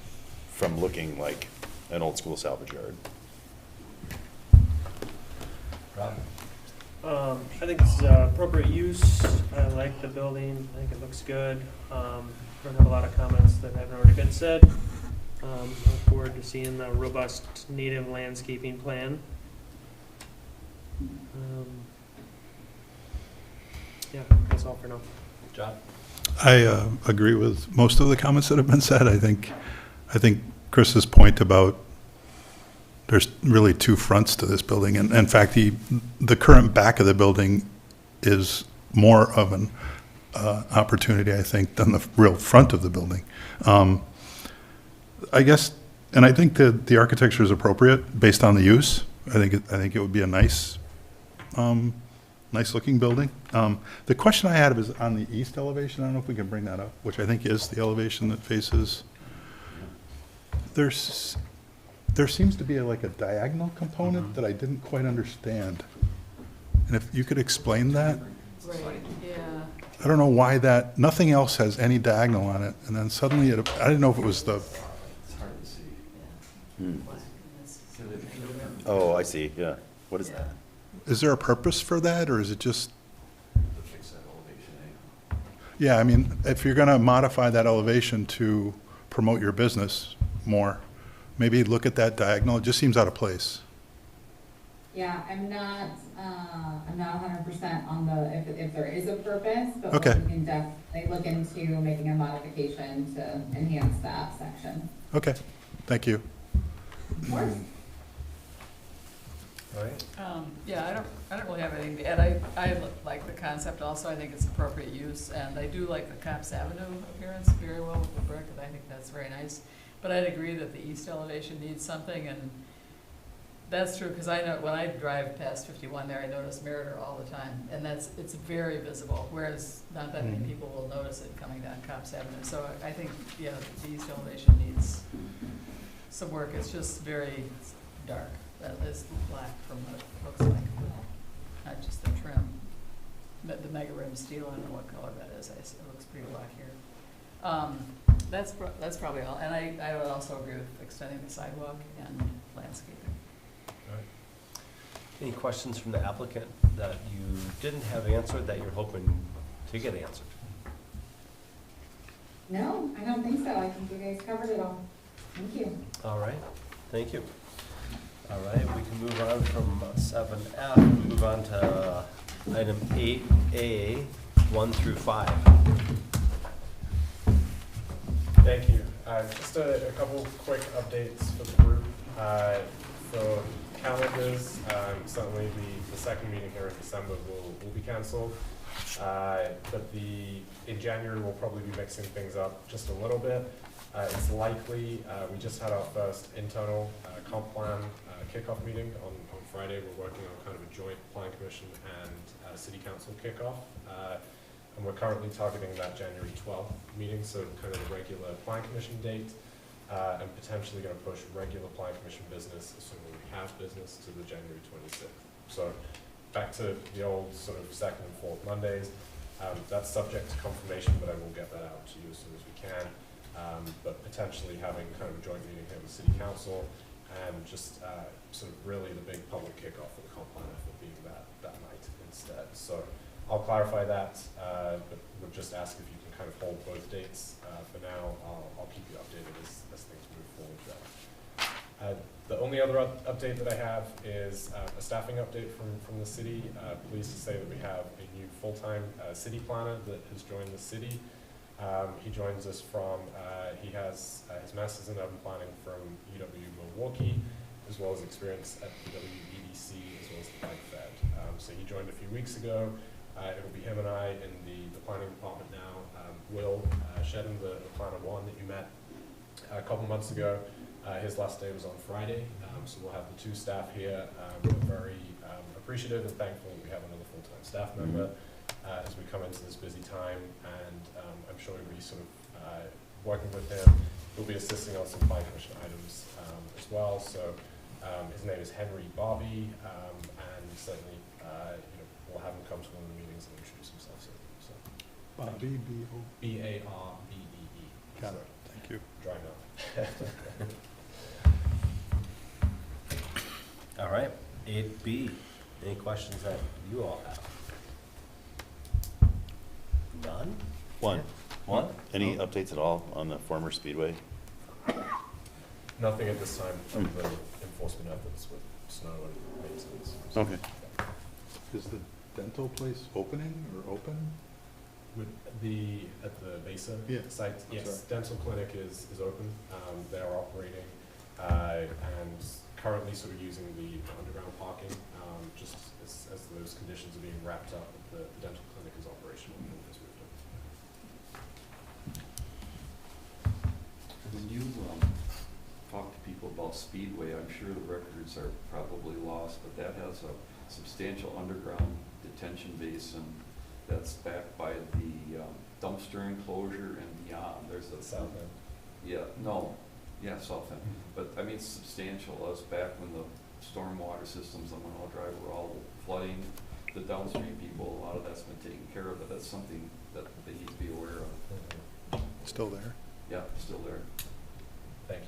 from looking like an old school salvage yard. Rob? I think it's appropriate use. I like the building. I think it looks good. Don't have a lot of comments that haven't already been said. Look forward to seeing the robust native landscaping plan. Yeah, that's all for now. John? I agree with most of the comments that have been said. I think Chris's point about there's really two fronts to this building, and in fact, the current back of the building is more of an opportunity, I think, than the real front of the building. I guess, and I think that the architecture is appropriate based on the use. I think it would be a nice looking building. The question I had is on the east elevation. I don't know if we can bring that up, which I think is the elevation that faces. There seems to be like a diagonal component that I didn't quite understand. And if you could explain that. Right, yeah. I don't know why that, nothing else has any diagonal on it, and then suddenly I didn't know if it was the. It's hard to see. Oh, I see, yeah. What is that? Is there a purpose for that, or is it just, To fix that elevation, eh? yeah, I mean, if you're gonna modify that elevation to promote your business more, maybe look at that diagonal, it just seems out of place. Yeah, I'm not 100% on the, if there is a purpose, but Okay. we can definitely look into making a modification to enhance that section. Okay, thank you. Of course. All right. Yeah, I don't really have anything to add. I like the concept also. I think it's appropriate use, and I do like the Cops Avenue appearance very well with the brick, and I think that's very nice. But I'd agree that the east elevation needs something, and that's true, because I know, when I drive past 51 there, I notice Meritor all the time, and it's very visible, whereas not that many people will notice it coming down Cops Avenue. So I think, yeah, the east elevation needs some work. It's just very dark. That is black from what it looks like, not just the trim. The mega rim steel, I don't know what color that is. It looks pretty black here. That's probably all. And I would also agree with extending the sidewalk and landscaping. All right. Any questions from the applicant that you didn't have answered that you're hoping to get answered? No, I don't think so. I think you guys covered it all. Thank you. All right, thank you. All right, we can move on from 7F, move on to item 8A, 1 through 5. Thank you. Just a couple quick updates for the group. For calendars, certainly the second meeting here in December will be cancelled. But in January, we'll probably be mixing things up just a little bit. It's likely, we just had our first internal comp plan kickoff meeting on Friday. We're working on kind of a joint plan commission and city council kickoff. And we're currently targeting that January 12th meeting, so kind of the regular plan commission date, and potentially going to push regular plan commission business, assuming we have business, to the January 26th. So back to the old sort of second and fourth Mondays. That's subject to confirmation, but I will get that out to you as soon as we can. But potentially having kind of a joint meeting here with City Council, and just sort of really the big public kickoff for the comp plan effort being that night instead. So I'll clarify that, but would just ask if you can kind of hold both dates. For now, I'll keep you updated as things move forward there. The only other update that I have is a staffing update from the city. Pleased to say that we have a new full-time city planner that has joined the city. He joins us from, he has his master's in urban planning from UW Milwaukee, as well as experience at UW EDC, as well as the Bike Fed. So he joined a few weeks ago. It'll be him and I in the planning department now. Will Shedden, the planner one that you met a couple months ago, his last day was on Friday. So we'll have the two staff here. We're very appreciative and thankful that we have another full-time staff member as we come into this busy time, and I'm sure we'll be sort of working with him. He'll be assisting on some plan commission items as well. So his name is Henry Bobby, and certainly we'll have him come to one of the meetings and introduce himself. So Bobby, B-O. B-A-R-B-E-E. Got it, thank you. Dry mouth. All right, 8B. Any questions that you all have? None? One. One? Any updates at all on the former Speedway? Nothing at this time other than enforcement efforts with snow and maintenance. Okay. Is the dental place opening or open? At the Mesa Yeah, site, I'm yes, sorry. dental clinic is open. They're operating and currently sort of using the underground parking, just as those conditions are being wrapped up. The dental clinic is operational and has moved on. When you talk to people about Speedway, I'm sure the records are probably lost, but that has a substantial underground detention basin that's backed by the dumpster enclosure and beyond. There's a South end. south end. But I mean, it's substantial. That was back when the stormwater systems on Monroe Drive were all flooding. The downstream people, a lot of that's been taken care of, but that's something that they need to be aware of. Still there? Yeah, still there. Thank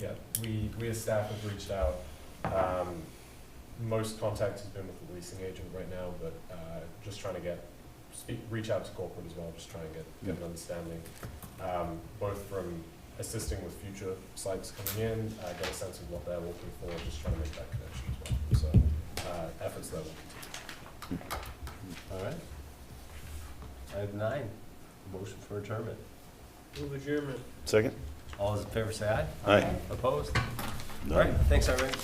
you. Yeah, we as staff have reached out Most contact has been with the leasing agent right now, but just trying to reach out to corporate as well, just try and get an understanding, both from assisting with future sites coming in, get a sense of what they're looking for, just trying to make that connection as well. So efforts there will continue. All right. Item 9, motion for adjournment. Move adjournment. Second? All those in favor say aye. Aye. Opposed? All right, thanks, everybody.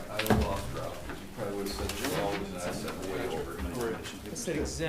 I lost Ralph, because you probably would have said, well, and I said way over. I said exactly.